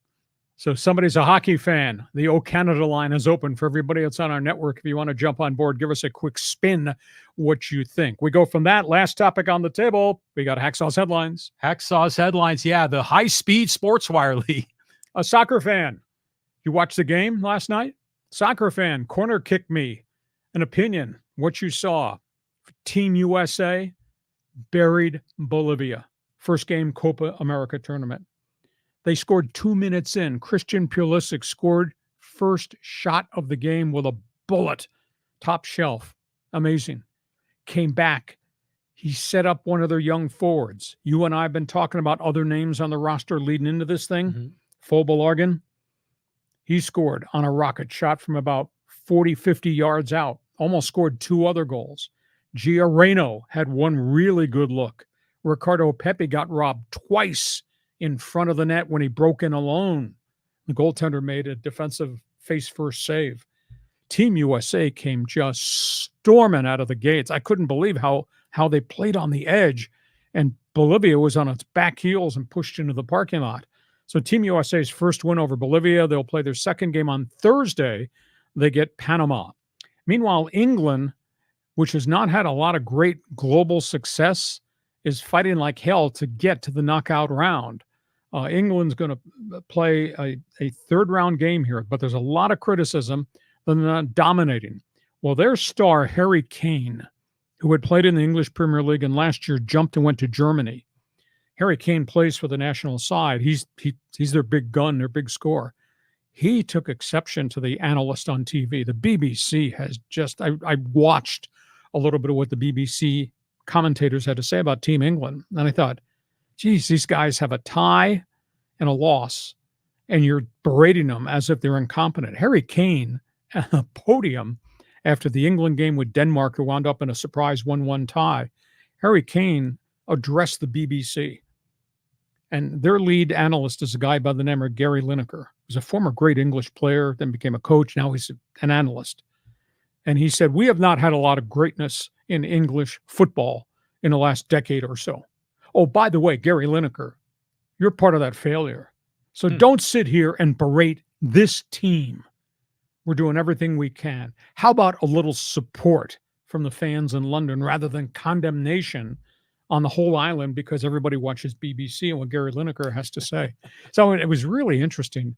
So somebody's a hockey fan. The O Canada line is open for everybody that's on our network. If you want to jump on board, give us a quick spin what you think. We go from that. Last topic on the table. We got Hacksaw's headlines. Hacksaw's headlines. Yeah, the high-speed sports wire league. A soccer fan. You watched the game last night? Soccer fan, corner kick me. An opinion, what you saw. Team USA buried Bolivia. First game Copa America tournament. They scored 2 minutes in. Christian Pulisic scored first shot of the game with a bullet. Top shelf. Amazing. Came back. He set up one of their young forwards. You and I have been talking about other names on the roster leading into this thing. Fobelargen. He scored on a rocket shot from about 40, 50 yards out. Almost scored 2 other goals. Gia Reno had one really good look. Ricardo Pepi got robbed twice in front of the net when he broke in alone. The goaltender made a defensive face-first save. Team USA came just storming out of the gates. I couldn't believe how they played on the edge, and Bolivia was on its back heels and pushed into the parking lot. So Team USA's first win over Bolivia. They'll play their second game on Thursday. They get Panama. Meanwhile, England, which has not had a lot of great global success, is fighting like hell to get to the knockout round. England's going to play a third-round game here, but there's a lot of criticism that they're not dominating. Well, their star, Harry Kane, who had played in the English Premier League and last year jumped and went to Germany. Harry Kane plays for the national side. He's their big gun, their big scorer. He took exception to the analyst on TV. The BBC has just, I watched a little bit of what the BBC commentators had to say about Team England. And I thought, geez, these guys have a tie and a loss, and you're berating them as if they're incompetent. Harry Kane at a podium after the England game with Denmark, who wound up in a surprise 1-1 tie. Harry Kane addressed the BBC. And their lead analyst is a guy by the name of Gary Lineker. He was a former great English player, then became a coach. Now he's an analyst. And he said, we have not had a lot of greatness in English football in the last decade or so. Oh, by the way, Gary Lineker, you're part of that failure. So don't sit here and berate this team. We're doing everything we can. How about a little support from the fans in London rather than condemnation on the whole island because everybody watches BBC and what Gary Lineker has to say. So it was really interesting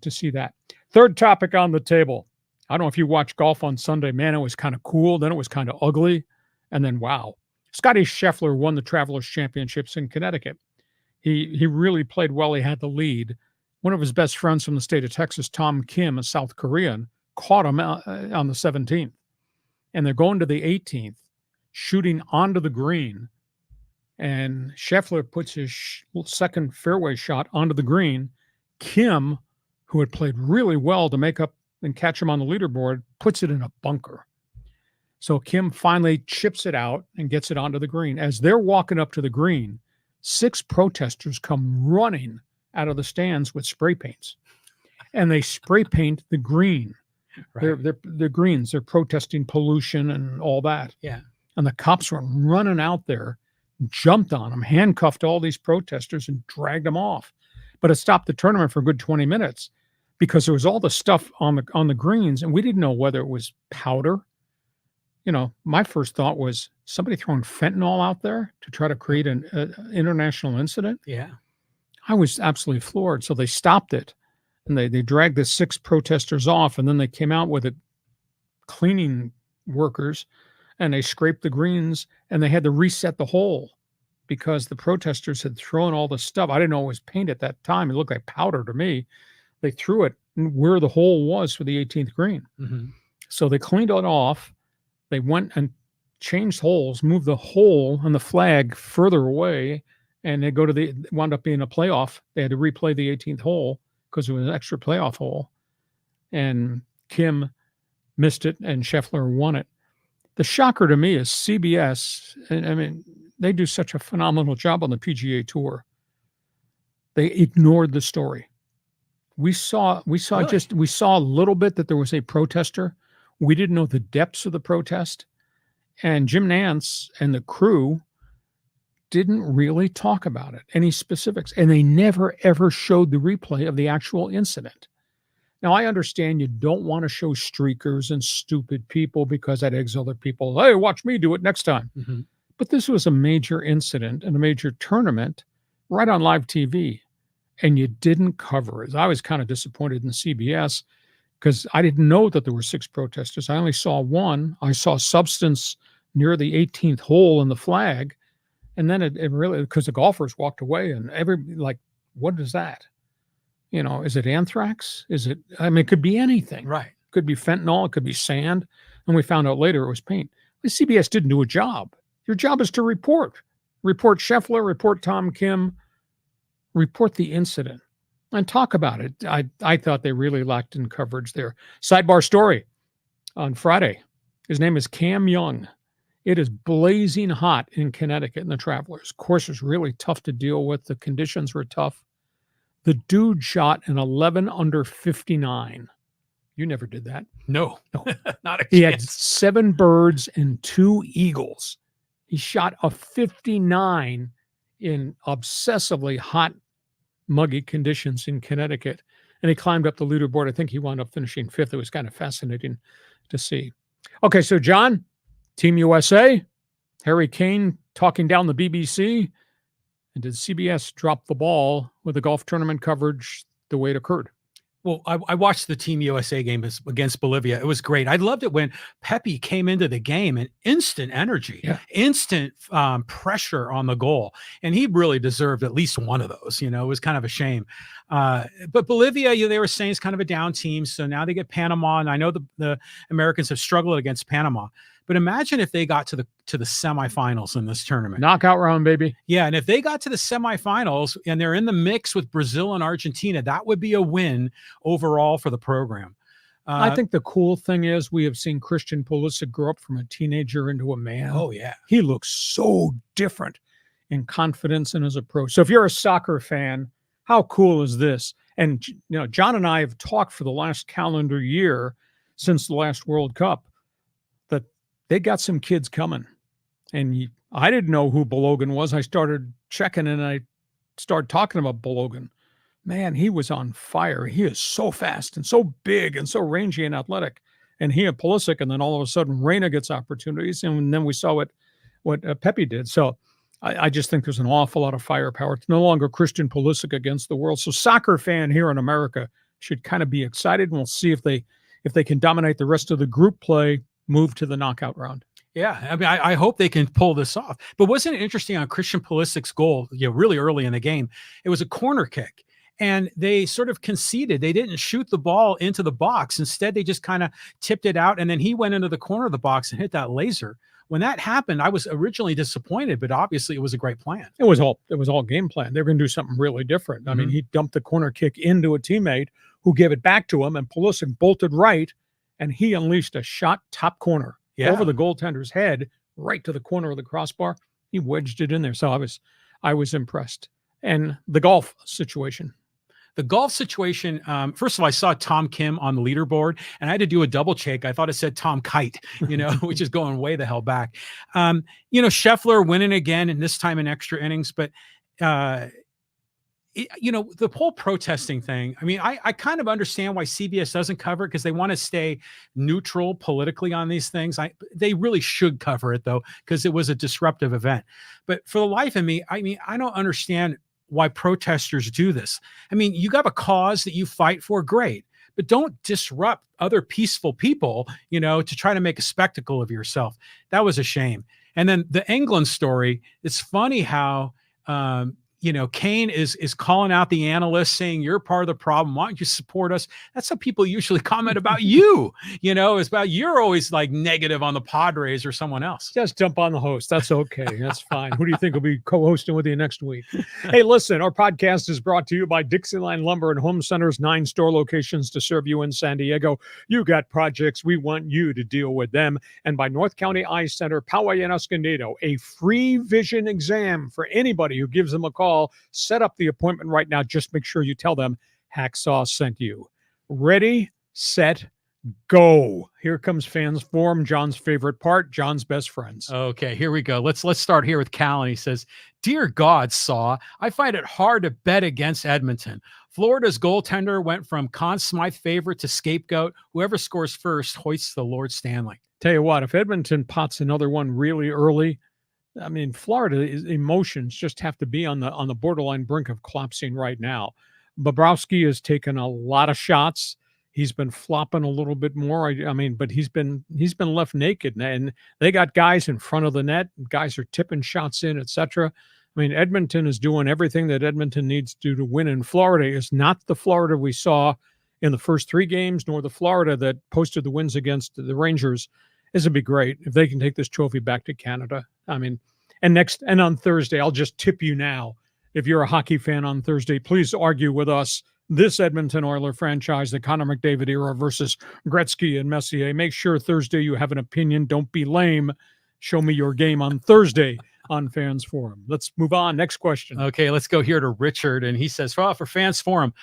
to see that. Third topic on the table. I don't know if you watched golf on Sunday. Man, it was kind of cool. Then it was kind of ugly. And then, wow. Scotty Scheffler won the Travelers Championships in Connecticut. He really played well. He had the lead. One of his best friends from the state of Texas, Tom Kim, a South Korean, caught him on the 17th. And they're going to the 18th, shooting onto the green. And Scheffler puts his second fairway shot onto the green. Kim, who had played really well to make up and catch him on the leaderboard, puts it in a bunker. So Kim finally chips it out and gets it onto the green. As they're walking up to the green, 6 protesters come running out of the stands with spray paints. And they spray paint the green. Right. They're greens. They're protesting pollution and all that. Yeah. And the cops were running out there, jumped on them, handcuffed all these protesters and dragged them off. But it stopped the tournament for a good 20 minutes because there was all the stuff on the greens, and we didn't know whether it was powder. my first thought was somebody throwing fentanyl out there to try to create an international incident. Yeah. I was absolutely floored. So they stopped it, and they dragged the 6 protesters off, and then they came out with it, cleaning workers, and they scraped the greens, and they had to reset the hole because the protesters had thrown all the stuff. I didn't know it was paint at that time. It looked like powder to me. They threw it where the hole was for the 18th green. Mm-hmm. So they cleaned it off. They went and changed holes, moved the hole and the flag further away, and they wound up being a playoff. They had to replay the 18th hole because it was an extra playoff hole. And Kim missed it, and Scheffler won it. The shocker to me is CBS. I mean, they do such a phenomenal job on the PGA Tour. They ignored the story. We saw Really? we saw a little bit that there was a protester. We didn't know the depths of the protest. And Jim Nantz and the crew didn't really talk about it, any specifics. And they never, ever showed the replay of the actual incident. Now, I understand you don't want to show streakers and stupid people because that eggs other people. Hey, watch me do it next time. Mm-hmm. But this was a major incident and a major tournament right on live TV. And you didn't cover it. I was kind of disappointed in CBS because I didn't know that there were 6 protesters. I only saw one. I saw substance near the 18th hole in the flag. And then it really, because the golfers walked away and what is that? Is it anthrax? It could be anything. Right. It could be fentanyl. It could be sand. And we found out later it was paint. The CBS didn't do a job. Your job is to report Scheffler, report Tom Kim, report the incident, and talk about it. I thought they really lacked in coverage there. Sidebar story on Friday. His name is Cam Young. It is blazing hot in Connecticut in the Travelers. Course was really tough to deal with. The conditions were tough. The dude shot an 11 under 59. You never did that. No. Not a chance. He had 7 birds and 2 eagles. He shot a 59 in obsessively hot, muggy conditions in Connecticut. And he climbed up the leaderboard. I think he wound up finishing 5th. It was kind of fascinating to see. Okay, so John, Team USA, Harry Kane talking down the BBC. And did CBS drop the ball with the golf tournament coverage the way it occurred? Well, I watched the Team USA game against Bolivia. It was great. I loved it when Pepe came into the game and instant energy, instant pressure on the goal. And he really deserved at least one of those. It was kind of a shame. But Bolivia, they were saying it's kind of a down team. So now they get Panama. And I know the Americans have struggled against Panama. But imagine if they got to the semifinals in this tournament. Knockout round, baby. Yeah, and if they got to the semifinals and they're in the mix with Brazil and Argentina, that would be a win overall for the program. I think the cool thing is we have seen Christian Pulisic grow up from a teenager into a man. Oh, yeah. He looks so different in confidence in his approach. So if you're a soccer fan, how cool is this? And, John and I have talked for the last calendar year since the last World Cup that they got some kids coming. And I didn't know who Balogun was. I started checking and I started talking about Balogun. Man, he was on fire. He is so fast and so big and so rangy and athletic. And he and Pulisic, and then all of a sudden Reina gets opportunities. And then we saw what Pepe did. So I just think there's an awful lot of firepower. It's no longer Christian Pulisic against the world. So soccer fan here in America should kind of be excited. And we'll see if they can dominate the rest of the group play, move to the knockout round. Yeah, I mean, I hope they can pull this off. But wasn't it interesting on Christian Pulisic's goal, really early in the game? It was a corner kick, and they sort of conceded. They didn't shoot the ball into the box. Instead, they just kind of tipped it out, and then he went into the corner of the box and hit that laser. When that happened, I was originally disappointed, but obviously it was a great plan. It was all game plan. They were going to do something really different. Mm-hmm. I mean, he dumped the corner kick into a teammate who gave it back to him, and Pulisic bolted right, and he unleashed a shot top corner over the goaltender's head, right to the corner of the crossbar. He wedged it in there. So I was impressed. And the golf situation. First of all, I saw Tom Kim on the leaderboard, and I had to do a double check. I thought it said Tom Kite, which is going way the hell back. Scheffler winning again, and this time in extra innings. But the whole protesting thing. I mean, I kind of understand why CBS doesn't cover it because they want to stay neutral politically on these things. They really should cover it though, because it was a disruptive event. But for the life of me, I mean, I don't understand why protesters do this. I mean, you have a cause that you fight for, great, but don't disrupt other peaceful people, to try to make a spectacle of yourself. That was a shame. And then the England story, it's funny how, Kane is calling out the analysts saying, you're part of the problem. Why don't you support us? That's how people usually comment about you. It's about you're always like negative on the Padres or someone else. Just jump on the host. That's okay. That's fine. Who do you think will be co-hosting with you next week? Hey, listen, our podcast is brought to you by Dixieline Lumber and Home Center's 9 store locations to serve you in San Diego. You got projects. We want you to deal with them. And by North County Eye Center, Poway and Escondido, a free vision exam for anybody who gives them a call. Set up the appointment right now. Just make sure you tell them Hacksaw sent you. Ready, set, go. Here comes Fans Forum, John's favorite part, John's best friends. Okay, here we go. Let's start here with Cal, and he says, "Dear God, Saw, I find it hard to bet against Edmonton. Florida's goaltender went from Conn Smythe favorite to scapegoat. Whoever scores first hoists the Lord Stanley." Tell you what, if Edmonton pots another one really early, I mean, Florida's emotions just have to be on the borderline brink of collapsing right now. Bobrovsky has taken a lot of shots. He's been flopping a little bit more. I mean, but he's been left naked, and they got guys in front of the net. Guys are tipping shots in, etc. I mean, Edmonton is doing everything that Edmonton needs to do to win. And Florida is not the Florida we saw in the first 3 games, nor the Florida that posted the wins against the Rangers. This would be great if they can take this trophy back to Canada. I mean, and on Thursday, I'll just tip you now. If you're a hockey fan on Thursday, please argue with us. This Edmonton Oiler franchise, the Connor McDavid era versus Gretzky and Messier. Make sure Thursday you have an opinion. Don't be lame. Show me your game on Thursday on Fans Forum. Let's move on. Next question. Okay, let's go here to Richard. And he says, for Fans Forum,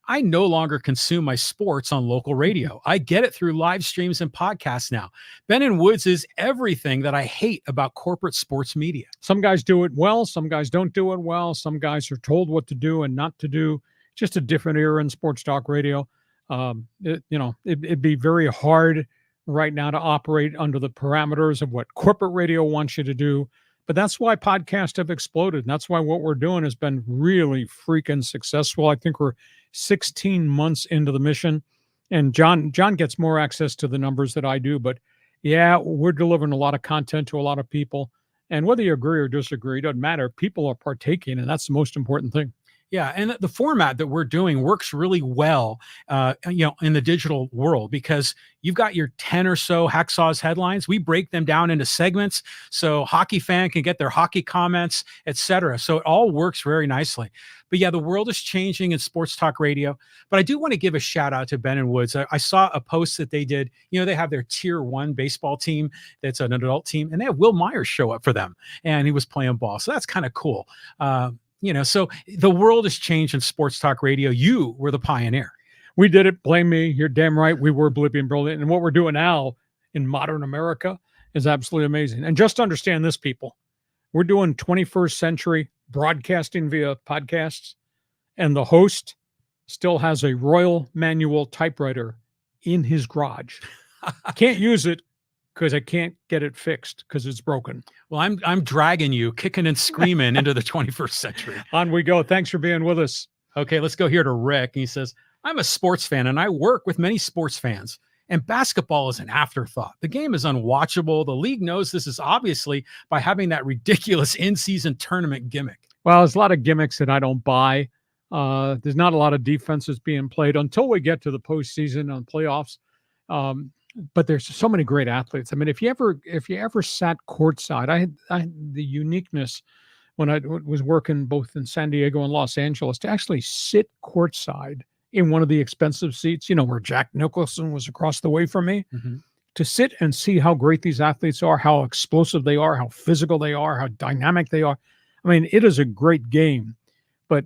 I no longer consume my sports on local radio. I get it through live streams and podcasts now. Ben & Woods is everything that I hate about corporate sports media. Some guys do it well. Some guys don't do it well. Some guys are told what to do and not to do. Just a different era in sports talk radio. It'd be very hard right now to operate under the parameters of what corporate radio wants you to do. But that's why podcasts have exploded. And that's why what we're doing has been really freaking successful. I think we're 16 months into the mission. And John gets more access to the numbers that I do. But yeah, we're delivering a lot of content to a lot of people. And whether you agree or disagree, it doesn't matter. People are partaking, and that's the most important thing. Yeah, and the format that we're doing works really well, in the digital world, because you've got your 10 or so Hacksaw's headlines. We break them down into segments so hockey fan can get their hockey comments, etc. So it all works very nicely. But yeah, the world is changing in sports talk radio. But I do want to give a shout out to Ben & Woods. I saw a post that they did. They have their tier 1 baseball team. That's an adult team, and they have Will Myers show up for them, and he was playing ball. So that's kind of cool. So the world has changed in sports talk radio. You were the pioneer. We did it. Blame me. You're damn right. We were bleeping and brilliant. And what we're doing now in modern America is absolutely amazing. And just understand this, people. We're doing 21st century broadcasting via podcasts, and the host still has a Royal Manual typewriter in his garage. Can't use it because I can't get it fixed because it's broken. Well, I'm dragging you, kicking and screaming into the 21st century. On we go. Thanks for being with us. Okay, let's go here to Rick. He says, I'm a sports fan, and I work with many sports fans, and basketball is an afterthought. The game is unwatchable. The league knows this is obviously by having that ridiculous in-season tournament gimmick. Well, there's a lot of gimmicks that I don't buy. There's not a lot of defenses being played until we get to the postseason and playoffs. But there's so many great athletes. I mean, if you ever sat courtside, I had the uniqueness when I was working both in San Diego and Los Angeles to actually sit courtside in one of the expensive seats, where Jack Nicholson was across the way from me, to sit and see how great these athletes are, how explosive they are, how physical they are, how dynamic they are. I mean, it is a great game, but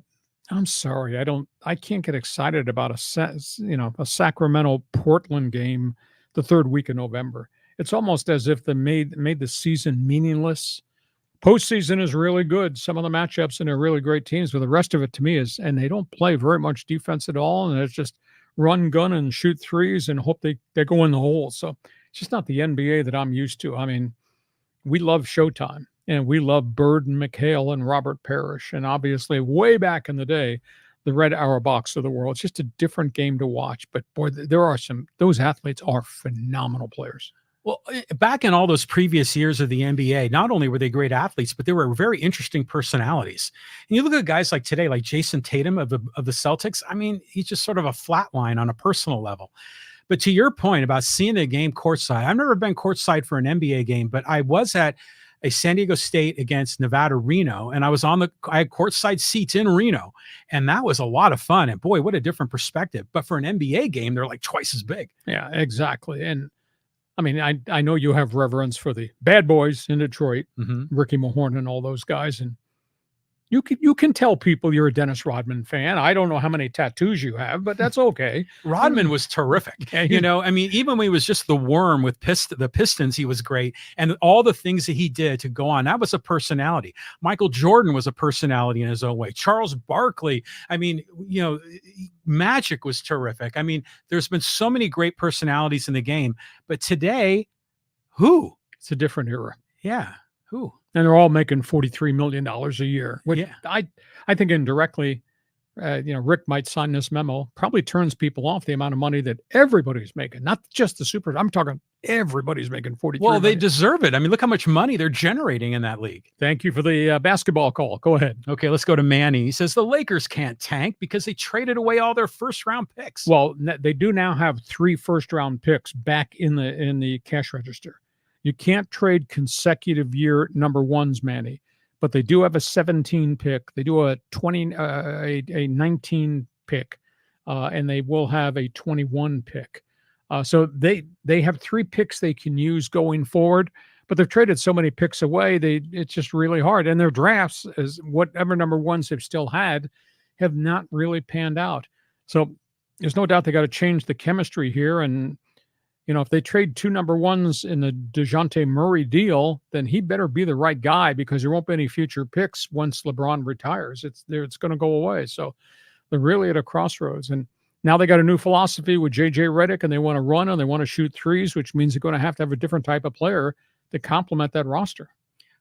I'm sorry, I can't get excited about a Sacramento Portland game the third week of November. It's almost as if they made the season meaningless Postseason is really good. Some of the matchups and they're really great teams, but the rest of it to me is, and they don't play very much defense at all. And it's just run, gun, and shoot threes and hope they go in the hole. So it's just not the NBA that I'm used to. I mean, we love Showtime and we love Bird and McHale and Robert Parrish. And obviously way back in the day, the Red Auerbachs of the world. It's just a different game to watch. But boy, those athletes are phenomenal players. Well, back in all those previous years of the NBA, not only were they great athletes, but they were very interesting personalities. And you look at guys like today, like Jason Tatum of the Celtics. I mean, he's just sort of a flat line on a personal level. But to your point about seeing the game courtside, I've never been courtside for an NBA game, but I was at a San Diego State against Nevada Reno, and I had courtside seats in Reno, and that was a lot of fun. And boy, what a different perspective. But for an NBA game, they're like twice as big. Yeah, exactly. And I mean, I know you have reverence for the bad boys in Detroit, Ricky Mahorn and all those guys. And you can tell people you're a Dennis Rodman fan. I don't know how many tattoos you have, but that's okay. Rodman was terrific. Yeah, I mean, even when he was just the worm with the Pistons, he was great. And all the things that he did to go on, that was a personality. Michael Jordan was a personality in his own way. Charles Barkley, I mean, Magic was terrific. I mean, there's been so many great personalities in the game, but today, who? It's a different era. Yeah. Who? And they're all making $43 million a year. Which I think indirectly, Rick might sign this memo, probably turns people off the amount of money that everybody's making, not just the super. I'm talking everybody's making $43 million. They deserve it. I mean, look how much money they're generating in that league. Thank you for the basketball call. Go ahead. Okay, let's go to Manny. He says the Lakers can't tank because they traded away all their first-round picks. Well, they do now have 3 first-round picks back in the cash register. You can't trade consecutive year number ones, Manny, but they do have a 17 pick. They do a 19 pick, and they will have a 21 pick. So they have 3 picks they can use going forward, but they've traded so many picks away. It's just really hard. And their drafts, as whatever number ones they've still had, have not really panned out. So there's no doubt they got to change the chemistry here. And if they trade 2 number ones in the DeJounte Murray deal, then he better be the right guy because there won't be any future picks once LeBron retires. It's going to go away. So they're really at a crossroads. And now they got a new philosophy with J.J. Redick, and they want to run and they want to shoot threes, which means they're going to have a different type of player to complement that roster.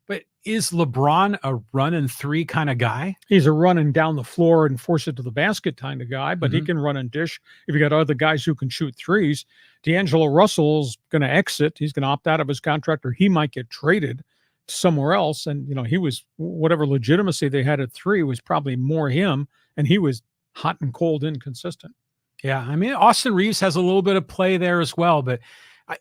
But is LeBron a run and 3 kind of guy? He's a run and down the floor and force it to the basket kind of guy, but he can run and dish. If you got other guys who can shoot threes, D'Angelo Russell's going to exit. He's going to opt out of his contract, or he might get traded somewhere else. And, he was, whatever legitimacy they had at 3 was probably more him, and he was hot and cold, inconsistent. Yeah. I mean, Austin Reeves has a little bit of play there as well, but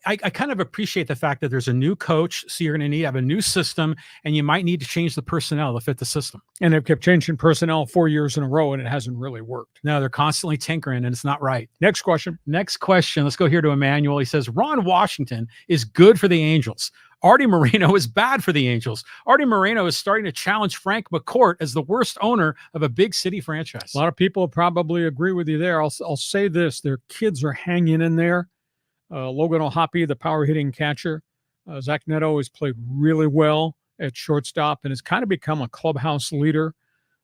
I kind of appreciate the fact that there's a new coach, so you're going to have a new system, and you might need to change the personnel to fit the system. And they've kept changing personnel 4 years in a row, and it hasn't really worked. No, they're constantly tinkering, and it's not right. Next question. Let's go here to Emmanuel. He says, Ron Washington is good for the Angels. Artie Moreno is bad for the Angels. Artie Moreno is starting to challenge Frank McCourt as the worst owner of a big city franchise. A lot of people probably agree with you there. I'll say this. Their kids are hanging in there. Logan O'Hoppe, the power hitting catcher. Zach Neto has played really well at shortstop and has kind of become a clubhouse leader.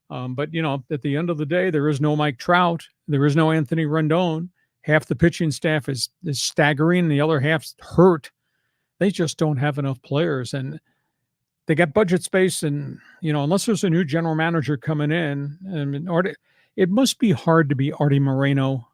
But, at the end of the day, there is no Mike Trout. There is no Anthony Rendon. Half the pitching staff is staggering. The other half's hurt. They just don't have enough players. And they got budget space. And, unless there's a new general manager coming in, it must be hard to be Artie Moreno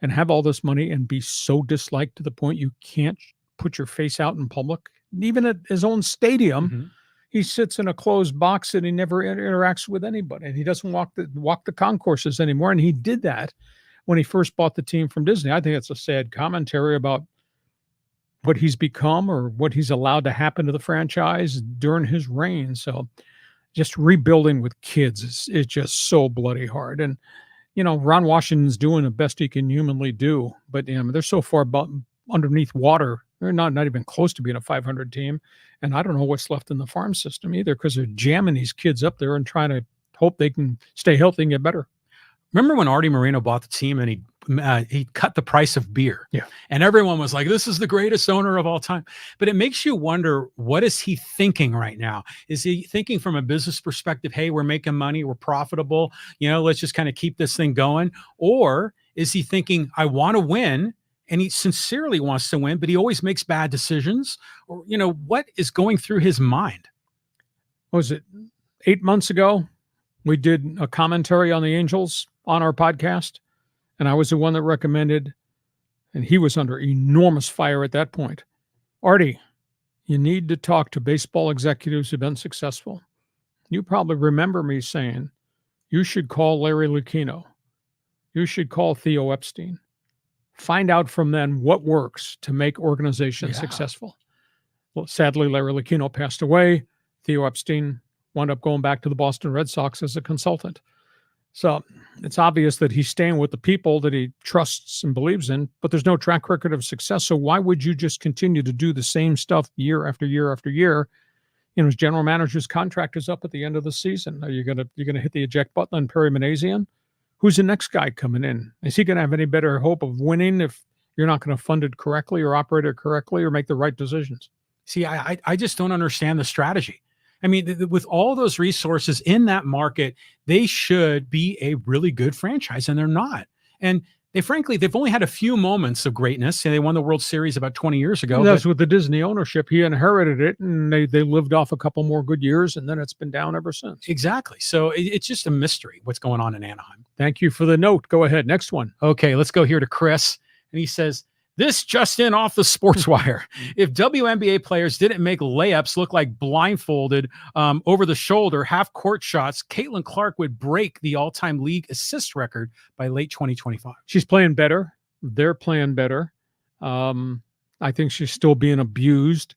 and have all this money and be so disliked to the point you can't put your face out in public. Even at his own stadium, he sits in a closed box and he never interacts with anybody. And he doesn't walk the concourses anymore. And he did that when he first bought the team from Disney. I think it's a sad commentary about what he's become or what he's allowed to happen to the franchise during his reign. So just rebuilding with kids is just so bloody hard. And Ron Washington's doing the best he can humanly do, but they're so far underneath water. They're not even close to being a 500 team. And I don't know what's left in the farm system either, because they're jamming these kids up there and trying to hope they can stay healthy and get better. remember when Artie Moreno bought the team and he cut the price of beer. Yeah. And everyone was like, this is the greatest owner of all time. But it makes you wonder, what is he thinking right now? Is he thinking from a business perspective, hey, we're making money, we're profitable, let's just kind of keep this thing going? Or is he thinking, I want to win, and he sincerely wants to win, but he always makes bad decisions? Or, what is going through his mind? What was it 8 months ago? We did a commentary on the Angels on our podcast, and I was the one that recommended, and he was under enormous fire at that point. Artie, you need to talk to baseball executives who've been successful. You probably remember me saying, you should call Larry Lucchino. You should call Theo Epstein. Find out from them what works to make organizations successful. Well, sadly, Larry Lucchino passed away. Theo Epstein wound up going back to the Boston Red Sox as a consultant. So it's obvious that he's staying with the people that he trusts and believes in, but there's no track record of success. So why would you just continue to do the same stuff year after year after year? His general manager's contract is up at the end of the season. Are you gonna hit the eject button on Perry Manassian? Who's the next guy coming in? Is he going to have any better hope of winning if you're not going to fund it correctly or operate it correctly or make the right decisions? See, I just don't understand the strategy. I mean, with all those resources in that market, they should be a really good franchise, and they're not. And they've only had a few moments of greatness, and they won the World Series about 20 years ago. That's with the Disney ownership. He inherited it, and they lived off a couple more good years, and then it's been down ever since. Exactly. So it's just a mystery what's going on in Anaheim. Thank you for the note. Go ahead. Next one. Okay, let's go here to Chris. And he says, this just in off the Sports Wire. If WNBA players didn't make layups look like blindfolded over the shoulder half-court shots, Caitlin Clark would break the all-time league assist record by late 2025. She's playing better. They're playing better. I think she's still being abused.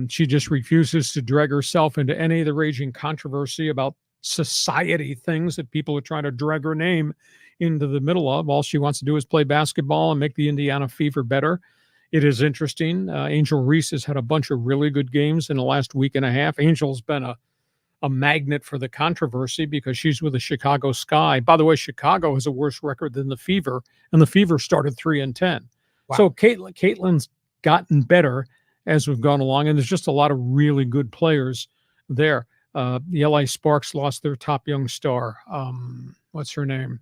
She just refuses to drag herself into any of the raging controversy about society things that people are trying to drag her name into the middle of. All she wants to do is play basketball and make the Indiana Fever better. It is interesting. Angel Reese has had a bunch of really good games in the last week and a half. Angel's been a magnet for the controversy because she's with the Chicago Sky. By the way, Chicago has a worse record than the Fever, and the Fever started 3-10. Wow. So Caitlin's gotten better as we've gone along, and there's just a lot of really good players there. The LA Sparks lost their top young star. What's her name?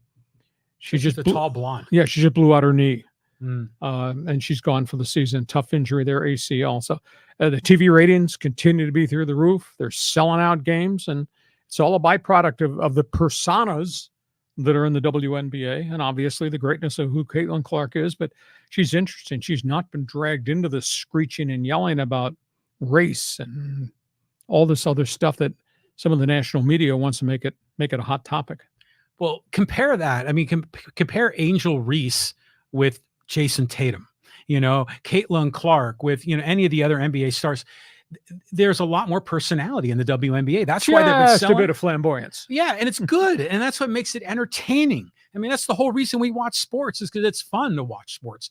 She's just a tall blonde. Yeah, she just blew out her knee. And she's gone for the season. Tough injury there, ACL. So the TV ratings continue to be through the roof. They're selling out games, and it's all a byproduct of the personas that are in the WNBA, and obviously the greatness of who Caitlin Clark is. But she's interesting. She's not been dragged into this screeching and yelling about race and all this other stuff that some of the national media wants to make it a hot topic. Well, compare that. I mean, compare Angel Reese with Jason Tatum, Caitlin Clark with, any of the other NBA stars. There's a lot more personality in the WNBA. That's why they've been selling. A bit of flamboyance. Yeah, and it's good. And that's what makes it entertaining. I mean, that's the whole reason we watch sports, is because it's fun to watch sports.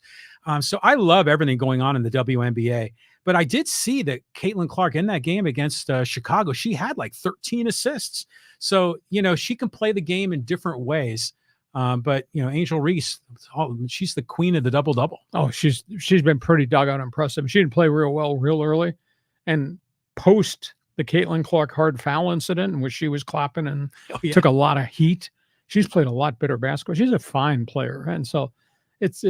So I love everything going on in the WNBA. But I did see that Caitlin Clark in that game against Chicago, she had like 13 assists. So, she can play the game in different ways. But Angel Reese, she's the queen of the double-double. Oh, she's been pretty doggone impressive. She didn't play real well real early. And post the Caitlin Clark hard foul incident, in which she was clapping and took a lot of heat, she's played a lot better basketball. She's a fine player. And so it's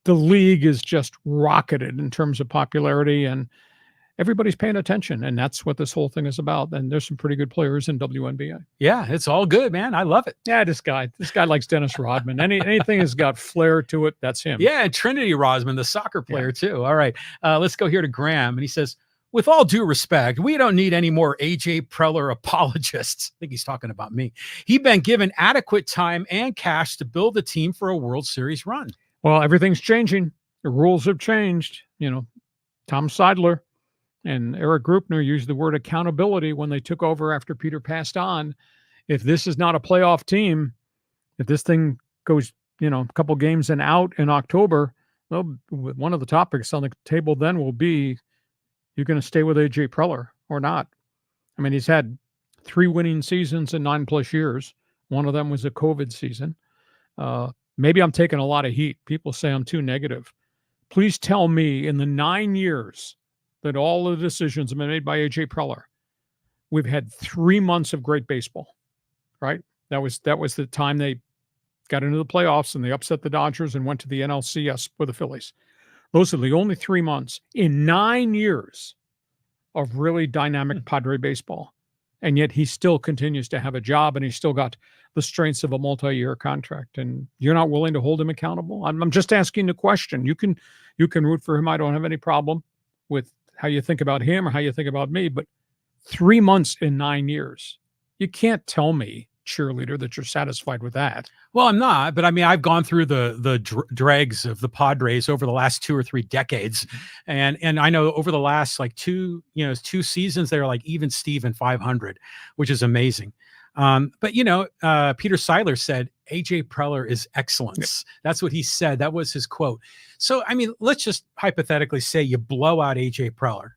the league is just rocketed in terms of popularity, and everybody's paying attention, and that's what this whole thing is about. And there's some pretty good players in WNBA. Yeah, it's all good, man. I love it. Yeah, this guy likes Dennis Rodman. Anything has got flair to it, that's him. Yeah, and Trinity Rodman, the soccer player too. All right, let's go here to Graham, and he says, with all due respect, we don't need any more AJ Preller apologists. I think he's talking about me. He'd been given adequate time and cash to build the team for a World Series run. Well, everything's changing. The rules have changed. Tom Seidler and Eric Grupner used the word accountability when they took over after Peter passed on. If this is not a playoff team, if this thing goes, a couple games and out in October, well, one of the topics on the table then will be, you're going to stay with AJ Preller or not. I mean, he's had 3 winning seasons in 9+ years. One of them was a COVID season. Maybe I'm taking a lot of heat. People say I'm too negative. Please tell me, in the 9 years that all the decisions have been made by A.J. Preller, we've had 3 months of great baseball, right? That was the time they got into the playoffs and they upset the Dodgers and went to the NLCS with the Phillies. Those are the only 3 months in 9 years of really dynamic Padre baseball. And yet he still continues to have a job, and he's still got the strengths of a multi-year contract. And you're not willing to hold him accountable? I'm just asking the question. You can root for him. I don't have any problem with how you think about him or how you think about me, but 3 months in 9 years, you can't tell me, cheerleader, that you're satisfied with that. Well, I'm not, but I mean, I've gone through the dregs of the Padres over the last 2 or 3 decades. And I know over the last like 2 seasons, they're like even Steven 500, which is amazing. But Peter Seidler said, A.J. Preller is excellence. Yep. That's what he said. That was his quote. So, I mean, let's just hypothetically say you blow out A.J. Preller.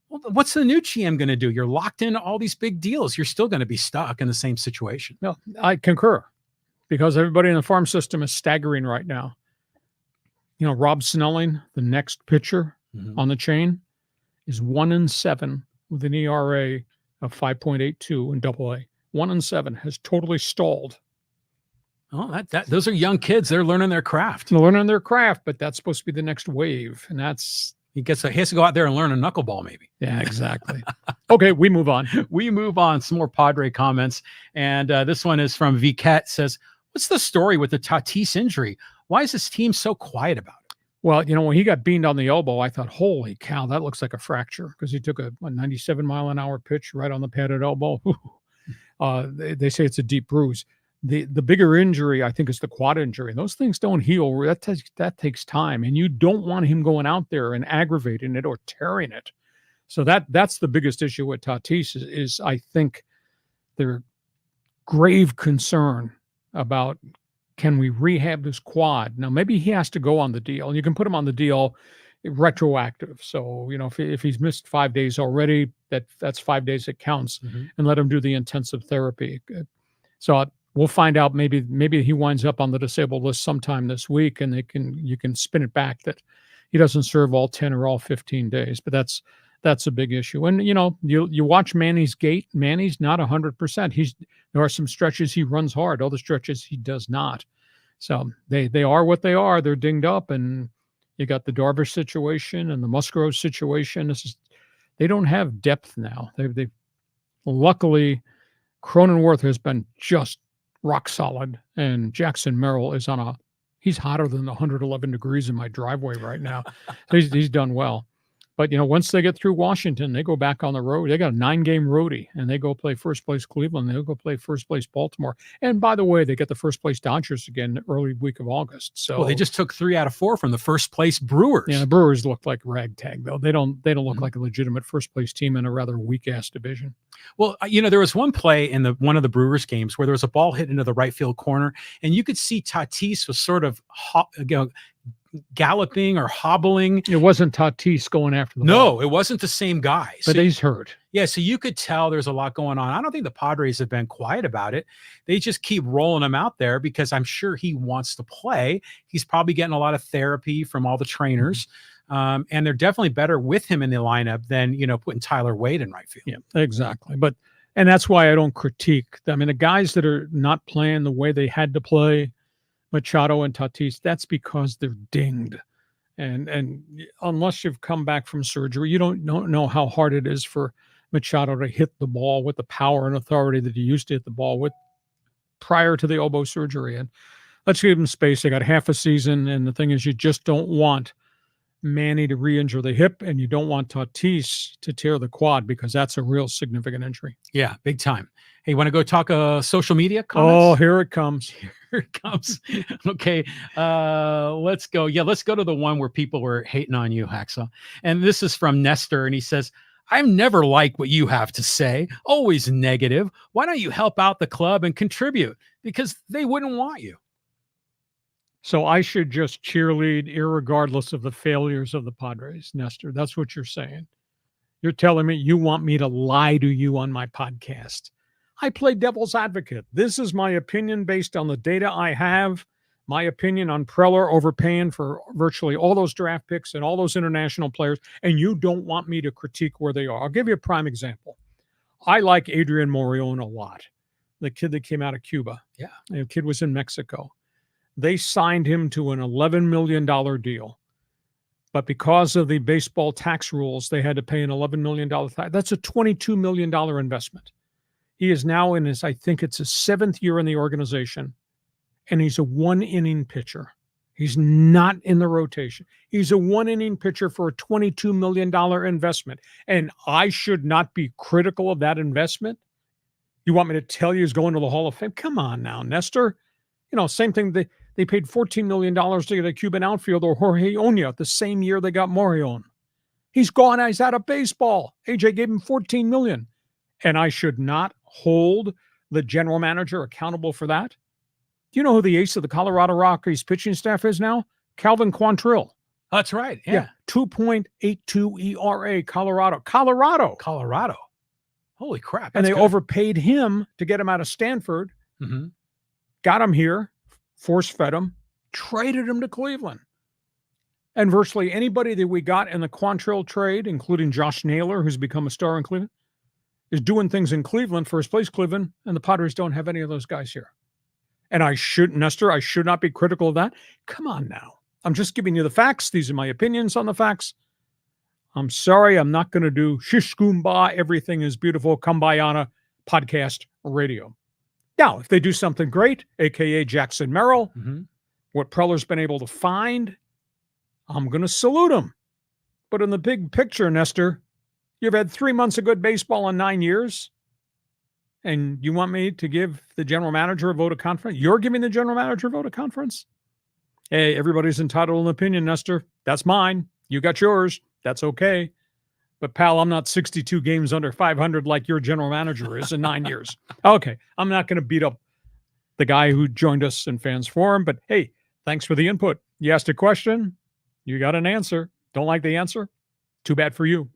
Well, what's the new GM going to do? You're locked into all these big deals. You're still going to be stuck in the same situation. No, I concur, because everybody in the farm system is staggering right now. Rob Snelling, the next pitcher on the chain, is 1-7 with an ERA of 5.82 in AA. 1-7, has totally stalled. Oh, those are young kids. They're learning their craft. They're learning their craft, but that's supposed to be the next wave, and that's. He has to go out there and learn a knuckleball, maybe. Yeah, exactly. Okay, we move on. We move on. Some more Padre comments. And this one is from Viket. Says, what's the story with the Tatis injury? Why is this team so quiet about it? Well, when he got beamed on the elbow, I thought, holy cow, that looks like a fracture, because he took a 97-mile-an-hour pitch right on the padded elbow. They say it's a deep bruise. The bigger injury, I think, is the quad injury. Those things don't heal. That takes time, and you don't want him going out there and aggravating it or tearing it. So that's the biggest issue with Tatis is I think their grave concern about, can we rehab this quad? Now, maybe he has to go on the deal, and you can put him on the deal retroactive. So, if he's missed 5 days already, that's 5 days that counts, and let him do the intensive therapy. So we'll find out. Maybe he winds up on the disabled list sometime this week, and you can spin it back that he doesn't serve all 10 or all 15 days. But that's a big issue. And you watch Manny's gait. Manny's not 100%. There are some stretches he runs hard. Other stretches he does not. So they are what they are. They're dinged up, and you got the Darvish situation and the Musgrove situation. They don't have depth now. They luckily Cronenworth has been just rock solid, and Jackson Merrill is he's hotter than the 111 degrees in my driveway right now. He's done well. But, once they get through Washington, they go back on the road. They got a 9-game roadie, and they go play first place Cleveland. They'll go play first place Baltimore. And by the way, they get the first place Dodgers again early week of August. So they just took 3 out of 4 from the first place Brewers. Yeah, the Brewers look like ragtag, though. They don't look like a legitimate first place team in a rather weak ass division. Well, there was one play in one of the Brewers games where there was a ball hit into the right field corner, and you could see Tatis was sort of galloping or hobbling. It wasn't Tatis going after the ball. No, it wasn't the same guy. But he's hurt. Yeah, so you could tell there's a lot going on. I don't think the Padres have been quiet about it. They just keep rolling him out there because I'm sure he wants to play. He's probably getting a lot of therapy from all the trainers. And they're definitely better with him in the lineup than, putting Tyler Wade in right field. Yeah, exactly. And that's why I don't critique. I mean, the guys that are not playing the way they had to play, Machado and Tatis, that's because they're dinged. And unless you've come back from surgery, you don't know how hard it is for Machado to hit the ball with the power and authority that he used to hit the ball with prior to the elbow surgery. And let's give him space. They got half a season. And the thing is, you just don't want Manny to re-injure the hip, and you don't want Tatis to tear the quad, because that's a real significant injury. Yeah, big time. Hey, want to go talk social media comments? Oh, here it comes. Here it comes. Okay, let's go. Yeah, let's go to the one where people were hating on you, Hacksaw. And this is from Nestor, and he says, I've never liked what you have to say. Always negative. Why don't you help out the club and contribute? Because they wouldn't want you. So I should just cheerlead irregardless of the failures of the Padres, Nestor. That's what you're saying. You're telling me you want me to lie to you on my podcast. I play devil's advocate. This is my opinion based on the data I have. My opinion on Preller overpaying for virtually all those draft picks and all those international players, and you don't want me to critique where they are. I'll give you a prime example. I like Adrian Morion a lot, the kid that came out of Cuba. Yeah. The kid was in Mexico. They signed him to an $11 million deal. But because of the baseball tax rules, they had to pay an $11 million tax. That's a $22 million investment. He is now in his, I think it's his 7th year in the organization. And he's a one-inning pitcher. He's not in the rotation. He's a one-inning pitcher for a $22 million investment. And I should not be critical of that investment? You want me to tell you he's going to the Hall of Fame? Come on now, Nestor. You know, same thing. They paid $14 million to get a Cuban outfielder, Jorge Oña, the same year they got Morion. He's gone. He's out of baseball. AJ gave him $14 million. And I should not hold the general manager accountable for that? Do you know who the ace of the Colorado Rockies pitching staff is now? Calvin Quantrill. That's right. Yeah. 2.82 ERA, Colorado. Holy crap. And they good. overpaid him to get him out of Stanford. Mm-hmm. Got him here, force-fed him, traded him to Cleveland. And virtually anybody that we got in the Quantrill trade, including Josh Naylor, who's become a star in Cleveland, is doing things in Cleveland, first place Cleveland, and the Padres don't have any of those guys here. And Nestor, I should not be critical of that. Come on now. I'm just giving you the facts. These are my opinions on the facts. I'm sorry, I'm not going to do shish goomba, everything is beautiful, kumbayana, podcast, radio. Now, if they do something great, a.k.a. Jackson Merrill, what Preller's been able to find, I'm going to salute him. But in the big picture, Nestor, you've had 3 months of good baseball in 9 years. And you want me to give the general manager a vote of confidence? You're giving the general manager a vote of confidence? Hey, everybody's entitled to an opinion, Nestor. That's mine. You got yours. That's okay. But, pal, I'm not 62 games under 500 like your general manager is in 9 years. Okay, I'm not going to beat up the guy who joined us in Fans Forum. But, hey, thanks for the input. You asked a question. You got an answer. Don't like the answer? Too bad for you.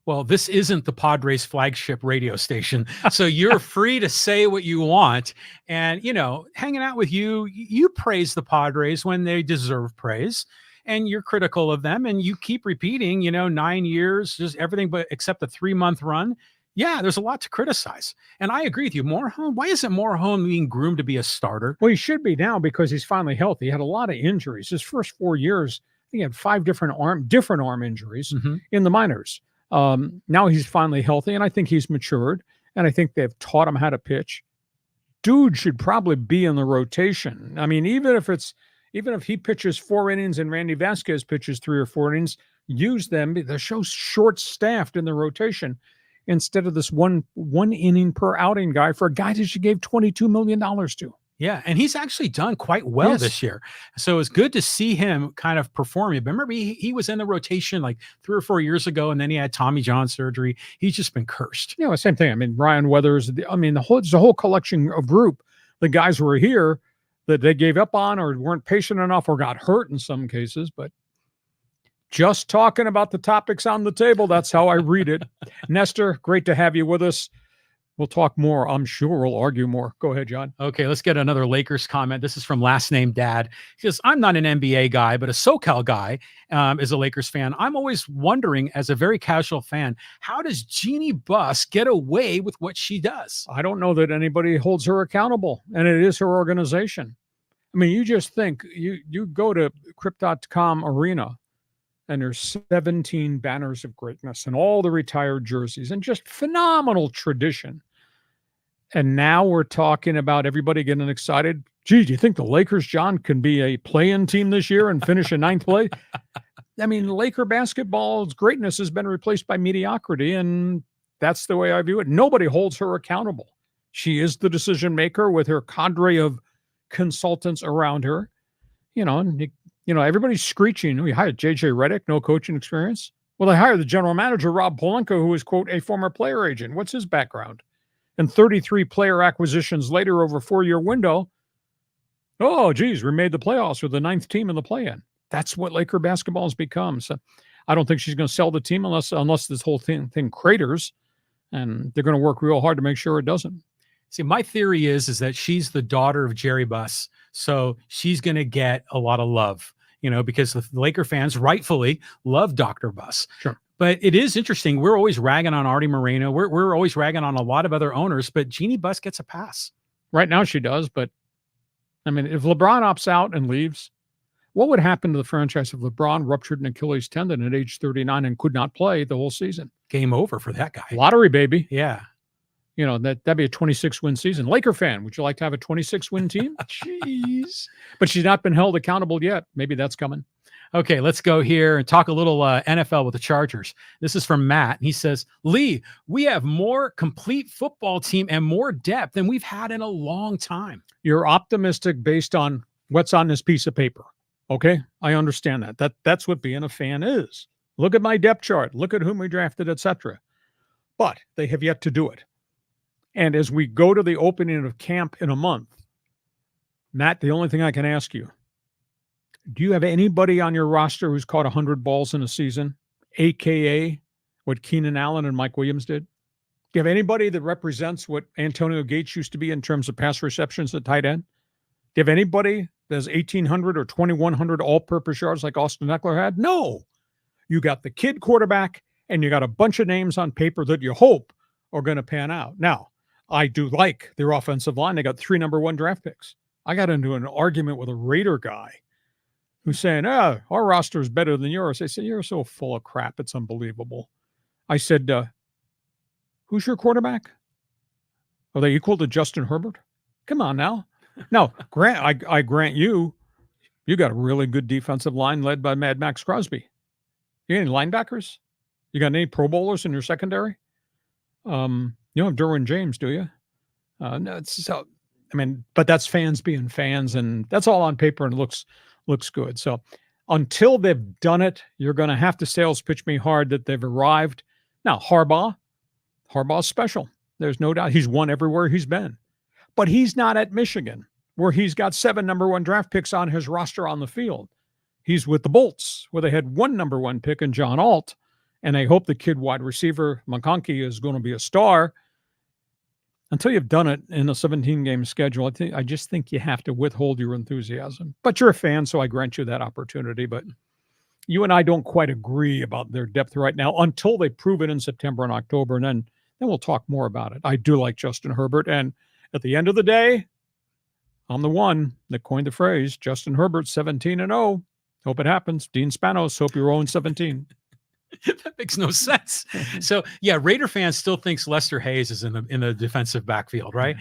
Well, this isn't the Padres flagship radio station, so you're free to say what you want. And, you know, hanging out with you, you praise the Padres when they deserve praise, and you're critical of them, and you keep repeating, 9 years, just everything but except the 3-month run. Yeah, there's a lot to criticize. And I agree with you. Morejon, why isn't Morejon being groomed to be a starter? Well, he should be now because he's finally healthy. He had a lot of injuries. His first 4 years, he had 5 different arm injuries in the minors. Now he's finally healthy, and I think he's matured, and I think they've taught him how to pitch. Dude should probably be in the rotation. I mean, even if he pitches 4 innings and Randy Vasquez pitches 3 or 4 innings, use them. They're so short-staffed in the rotation instead of this one inning per outing guy for a guy that you gave $22 million to. Yeah, and he's actually done quite well this year. So it's good to see him kind of performing. But remember, he was in the rotation like 3 or 4 years ago, and then he had Tommy John surgery. He's just been cursed. You know, same thing. I mean, Ryan Weathers, there's a whole collection of group. The guys who were here that they gave up on or weren't patient enough or got hurt in some cases. But just talking about the topics on the table, that's how I read it. Nestor, great to have you with us. We'll talk more. I'm sure we'll argue more. Go ahead, John. Okay, let's get another Lakers comment. This is from Last Name Dad. He says, I'm not an NBA guy, but a SoCal guy is a Lakers fan. I'm always wondering, as a very casual fan, how does Jeannie Buss get away with what she does? I don't know that anybody holds her accountable, and it is her organization. I mean, you just think, you go to Crypt.com Arena, and there's 17 banners of greatness and all the retired jerseys and just phenomenal tradition. And now we're talking about everybody getting excited. Gee, do you think the Lakers, John, can be a play-in team this year and finish in 9th place? I mean, Laker basketball's greatness has been replaced by mediocrity, and that's the way I view it. Nobody holds her accountable. She is the decision maker with her cadre of consultants around her. Everybody's screeching. We hired J.J. Redick, no coaching experience. Well, they hired the general manager, Rob Pelinka, who is, quote, a former player agent. What's his background? And 33 player acquisitions later over a 4-year window. Oh, geez, we made the playoffs with the 9th team in the play-in. That's what Laker basketball has become. So I don't think she's going to sell the team unless this whole thing craters. And they're going to work real hard to make sure it doesn't. See, my theory is that she's the daughter of Jerry Buss, so she's going to get a lot of love, because the Laker fans rightfully love Dr. Buss. Sure. But it is interesting. We're always ragging on Artie Moreno. We're always ragging on a lot of other owners, but Jeannie Buss gets a pass. Right now she does, but I mean, if LeBron opts out and leaves, what would happen to the franchise if LeBron ruptured an Achilles tendon at age 39 and could not play the whole season? Game over for that guy. Lottery, baby. Yeah. That'd be a 26-win season. Laker fan, would you like to have a 26-win team? Jeez. But she's not been held accountable yet. Maybe that's coming. Okay, let's go here and talk a little NFL with the Chargers. This is from Matt. He says, Lee, we have more complete football team and more depth than we've had in a long time. You're optimistic based on what's on this piece of paper. Okay, I understand that. That's what being a fan is. Look at my depth chart. Look at whom we drafted, etc. But they have yet to do it. And as we go to the opening of camp in a month, Matt, the only thing I can ask you, do you have anybody on your roster who's caught 100 balls in a season, a.k.a. what Keenan Allen and Mike Williams did? Do you have anybody that represents what Antonio Gates used to be in terms of pass receptions at tight end? Do you have anybody that has 1,800 or 2,100 all-purpose yards like Austin Eckler had? No. You got the kid quarterback, and you got a bunch of names on paper that you hope are going to pan out. Now, I do like their offensive line. They got 3 number 1 draft picks. I got into an argument with a Raider guy who's saying, our roster is better than yours. I said, you're so full of crap. It's unbelievable. I said, who's your quarterback? Are they equal to Justin Herbert? Come on now. No, I grant you got a really good defensive line led by Mad Max Crosby. You got any linebackers? You got any Pro Bowlers in your secondary? You don't have Derwin James, do you? No, but that's fans being fans, and that's all on paper and looks good. So until they've done it, you're going to have to sales pitch me hard that they've arrived. Now, Harbaugh's special. There's no doubt. He's won everywhere he's been. But he's not at Michigan, where he's got 7 number 1 draft picks on his roster on the field. He's with the Bolts, where they had 1 number 1 pick in John Alt, and they hope the kid wide receiver, McConkey, is going to be a star. Until you've done it in a 17-game schedule, I just think you have to withhold your enthusiasm. But you're a fan, so I grant you that opportunity. But you and I don't quite agree about their depth right now until they prove it in September and October, and then we'll talk more about it. I do like Justin Herbert, and at the end of the day, I'm the one that coined the phrase, Justin Herbert 17-0. Hope it happens. Dean Spanos, hope you're 0-17. That makes no sense. So yeah, Raider fans still thinks Lester Hayes is in the defensive backfield, right?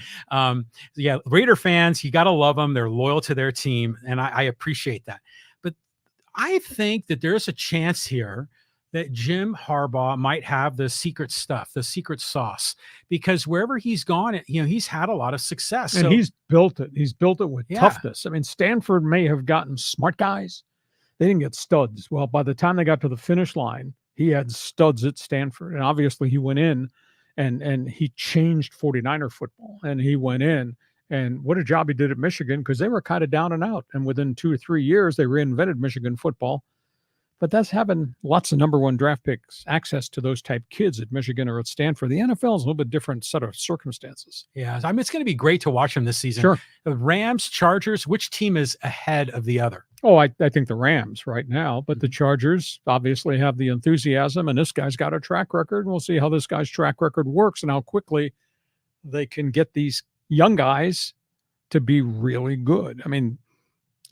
Yeah, Raider fans, you got to love them. They're loyal to their team, and I appreciate that. But I think that there's a chance here that Jim Harbaugh might have the secret stuff, the secret sauce, because wherever he's gone, he's had a lot of success. And he's built it. He's built it with Yeah. toughness. I mean, Stanford may have gotten smart guys. They didn't get studs. Well, by the time they got to the finish line, he had studs at Stanford. And obviously he went in and he changed 49er football. And he went in, and what a job he did at Michigan, because they were kind of down and out. And within 2 or 3 years, they reinvented Michigan football. But that's having lots of number 1 draft picks, access to those type kids at Michigan or at Stanford. The NFL is a little bit different set of circumstances. Yeah, I mean, it's going to be great to watch them this season. Sure. The Rams, Chargers, which team is ahead of the other? Oh, I think the Rams right now, but the Chargers obviously have the enthusiasm, and this guy's got a track record, and we'll see how this guy's track record works and how quickly they can get these young guys to be really good. I mean,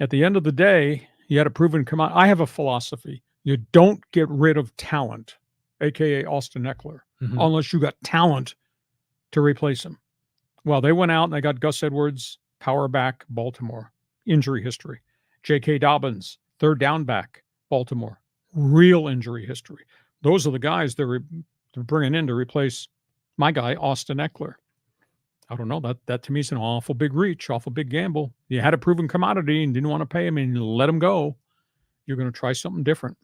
at the end of the day, he had a proven command. I have a philosophy. You don't get rid of talent, a.k.a. Austin Eckler, unless you got talent to replace him. Well, they went out and they got Gus Edwards, power back, Baltimore, injury history. J.K. Dobbins, third down back, Baltimore, real injury history. Those are the guys they're bringing in to replace my guy, Austin Eckler. I don't know. That to me is an awful big reach, awful big gamble. You had a proven commodity and didn't want to pay him and you let him go. You're going to try something different.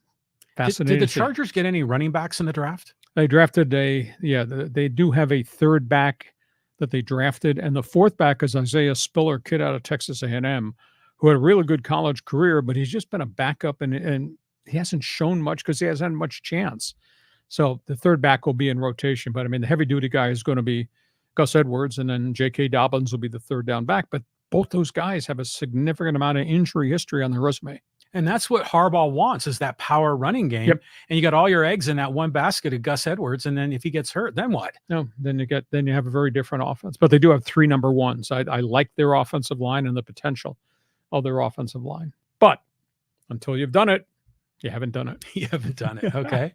Fascinating. Did the Chargers get any running backs in the draft? They drafted they do have a third back that they drafted. And the fourth back is Isaiah Spiller, kid out of Texas A&M, who had a really good college career, but he's just been a backup and he hasn't shown much because he hasn't had much chance. So the third back will be in rotation. But I mean, the heavy duty guy is going to be Gus Edwards, and then J.K. Dobbins will be the third down back. But both those guys have a significant amount of injury history on their resume. And that's what Harbaugh wants, is that power running game. Yep. And you got all your eggs in that one basket of Gus Edwards. And then if he gets hurt, then what? No, then you have a very different offense. But they do have 3 number ones. I like their offensive line and the potential of their offensive line. But until you've done it, you haven't done it. You haven't done it. Okay.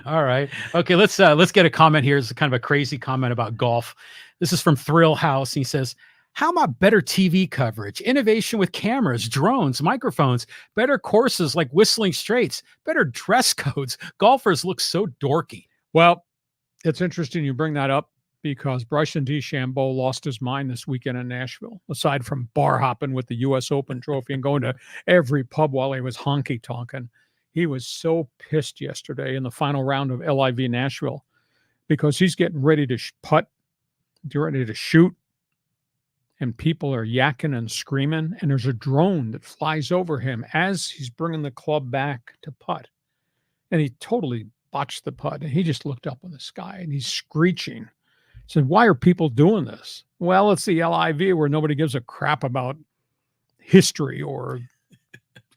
All right. Okay. Let's get a comment here. It's kind of a crazy comment about golf. This is from Thrill House. He says, how about better TV coverage, innovation with cameras, drones, microphones, better courses like Whistling Straits, better dress codes? Golfers look so dorky. Well, it's interesting you bring that up, because Bryson DeChambeau lost his mind this weekend in Nashville, aside from bar hopping with the U.S. Open trophy and going to every pub while he was honky-tonking. He was so pissed yesterday in the final round of LIV Nashville, because he's getting ready to putt, ready to shoot, and people are yakking and screaming, and there's a drone that flies over him as he's bringing the club back to putt. And he totally botched the putt, and he just looked up in the sky, and he's screeching. He said, why are people doing this? Well, it's the LIV, where nobody gives a crap about history or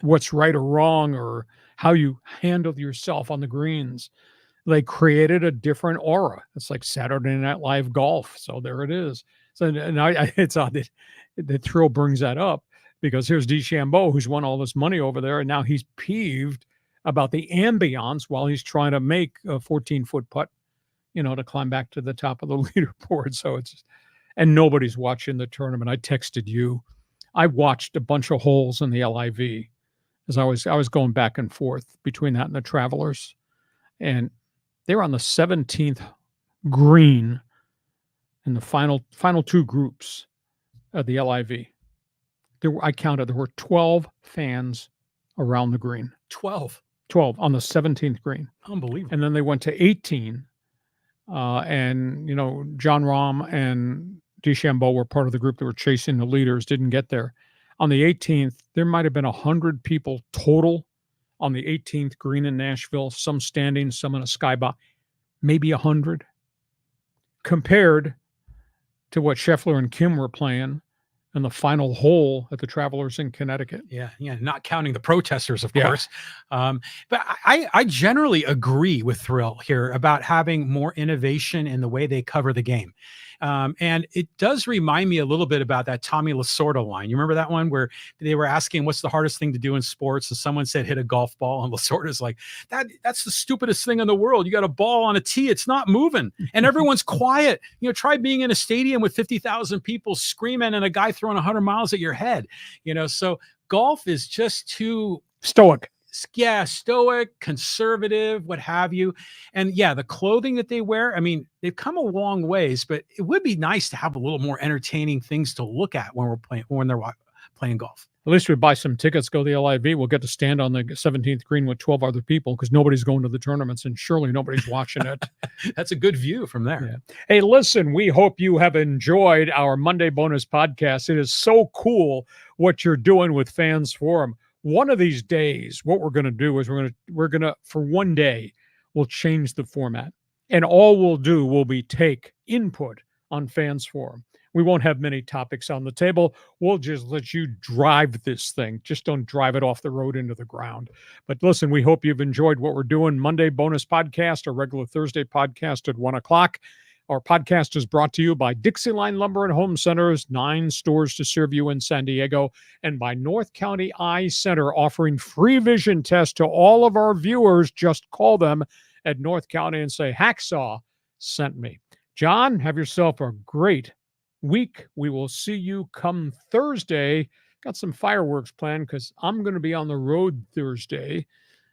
what's right or wrong or how you handle yourself on the greens. They created a different aura. It's like Saturday Night Live golf. So there it is. So, and it's odd that Thrill brings that up, because here's DeChambeau, who's won all this money over there, and now he's peeved about the ambiance while he's trying to make a 14-foot putt, to climb back to the top of the leaderboard. So and nobody's watching the tournament. I texted you. I watched a bunch of holes in the LIV as I was going back and forth between that and the Travelers, and they were on the 17th green in the final 2 groups of the LIV. I counted, there were 12 fans around the green. 12 on the 17th green. Unbelievable. And then they went to 18. And, John Rahm and DeChambeau were part of the group that were chasing the leaders, didn't get there. On the 18th, there might have been 100 people total on the 18th green in Nashville, some standing, some in a skybox, maybe 100, compared to what Scheffler and Kim were playing in the final hole at the Travelers in Connecticut. Yeah, not counting the protesters, of course. But I generally agree with Thrill here about having more innovation in the way they cover the game. And it does remind me a little bit about that Tommy Lasorda line. You remember that one where they were asking what's the hardest thing to do in sports? And someone said hit a golf ball. And Lasorda's like, that's the stupidest thing in the world. You got a ball on a tee. It's not moving. And everyone's quiet. Try being in a stadium with 50,000 people screaming and a guy throwing 100 miles at your head. So golf is just too stoic. Yeah, stoic, conservative, what have you. And yeah, the clothing that they wear, I mean, they've come a long ways, but it would be nice to have a little more entertaining things to look at when they're playing golf. At least we buy some tickets, go to the LIV. We'll get to stand on the 17th green with 12 other people, because nobody's going to the tournaments and surely nobody's watching it. That's a good view from there. Yeah. Hey, listen, we hope you have enjoyed our Monday bonus podcast. It is so cool what you're doing with Fans Forum. One of these days, what we're going to do is we're going to, for one day, we'll change the format. And all we'll do will be take input on Fans Forum. We won't have many topics on the table. We'll just let you drive this thing. Just don't drive it off the road into the ground. But listen, we hope you've enjoyed what we're doing. Monday bonus podcast, a regular Thursday podcast at 1 o'clock. Our podcast is brought to you by Dixieline Lumber and Home Centers, 9 stores to serve you in San Diego, and by North County Eye Center, offering free vision tests to all of our viewers. Just call them at North County and say, Hacksaw sent me. John, have yourself a great week. We will see you come Thursday. Got some fireworks planned because I'm going to be on the road Thursday.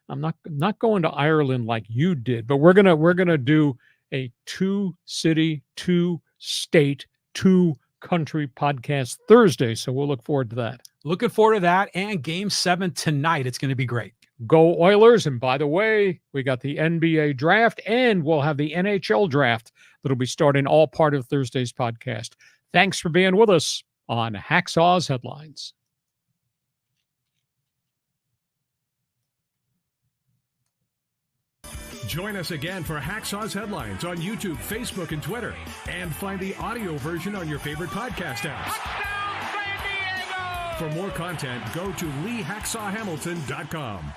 I'm not going to Ireland like you did, but we're gonna do a 2-city, 2-state, 2-country podcast Thursday. So we'll look forward to that. Looking forward to that, and Game 7 tonight. It's going to be great. Go Oilers. And by the way, we got the NBA draft, and we'll have the NHL draft that'll be starting, all part of Thursday's podcast. Thanks for being with us on Hacksaw's Headlines. Join us again for Hacksaw's Headlines on YouTube, Facebook, and Twitter. And find the audio version on your favorite podcast apps. Touchdown, San Diego! For more content, go to LeeHacksawHamilton.com.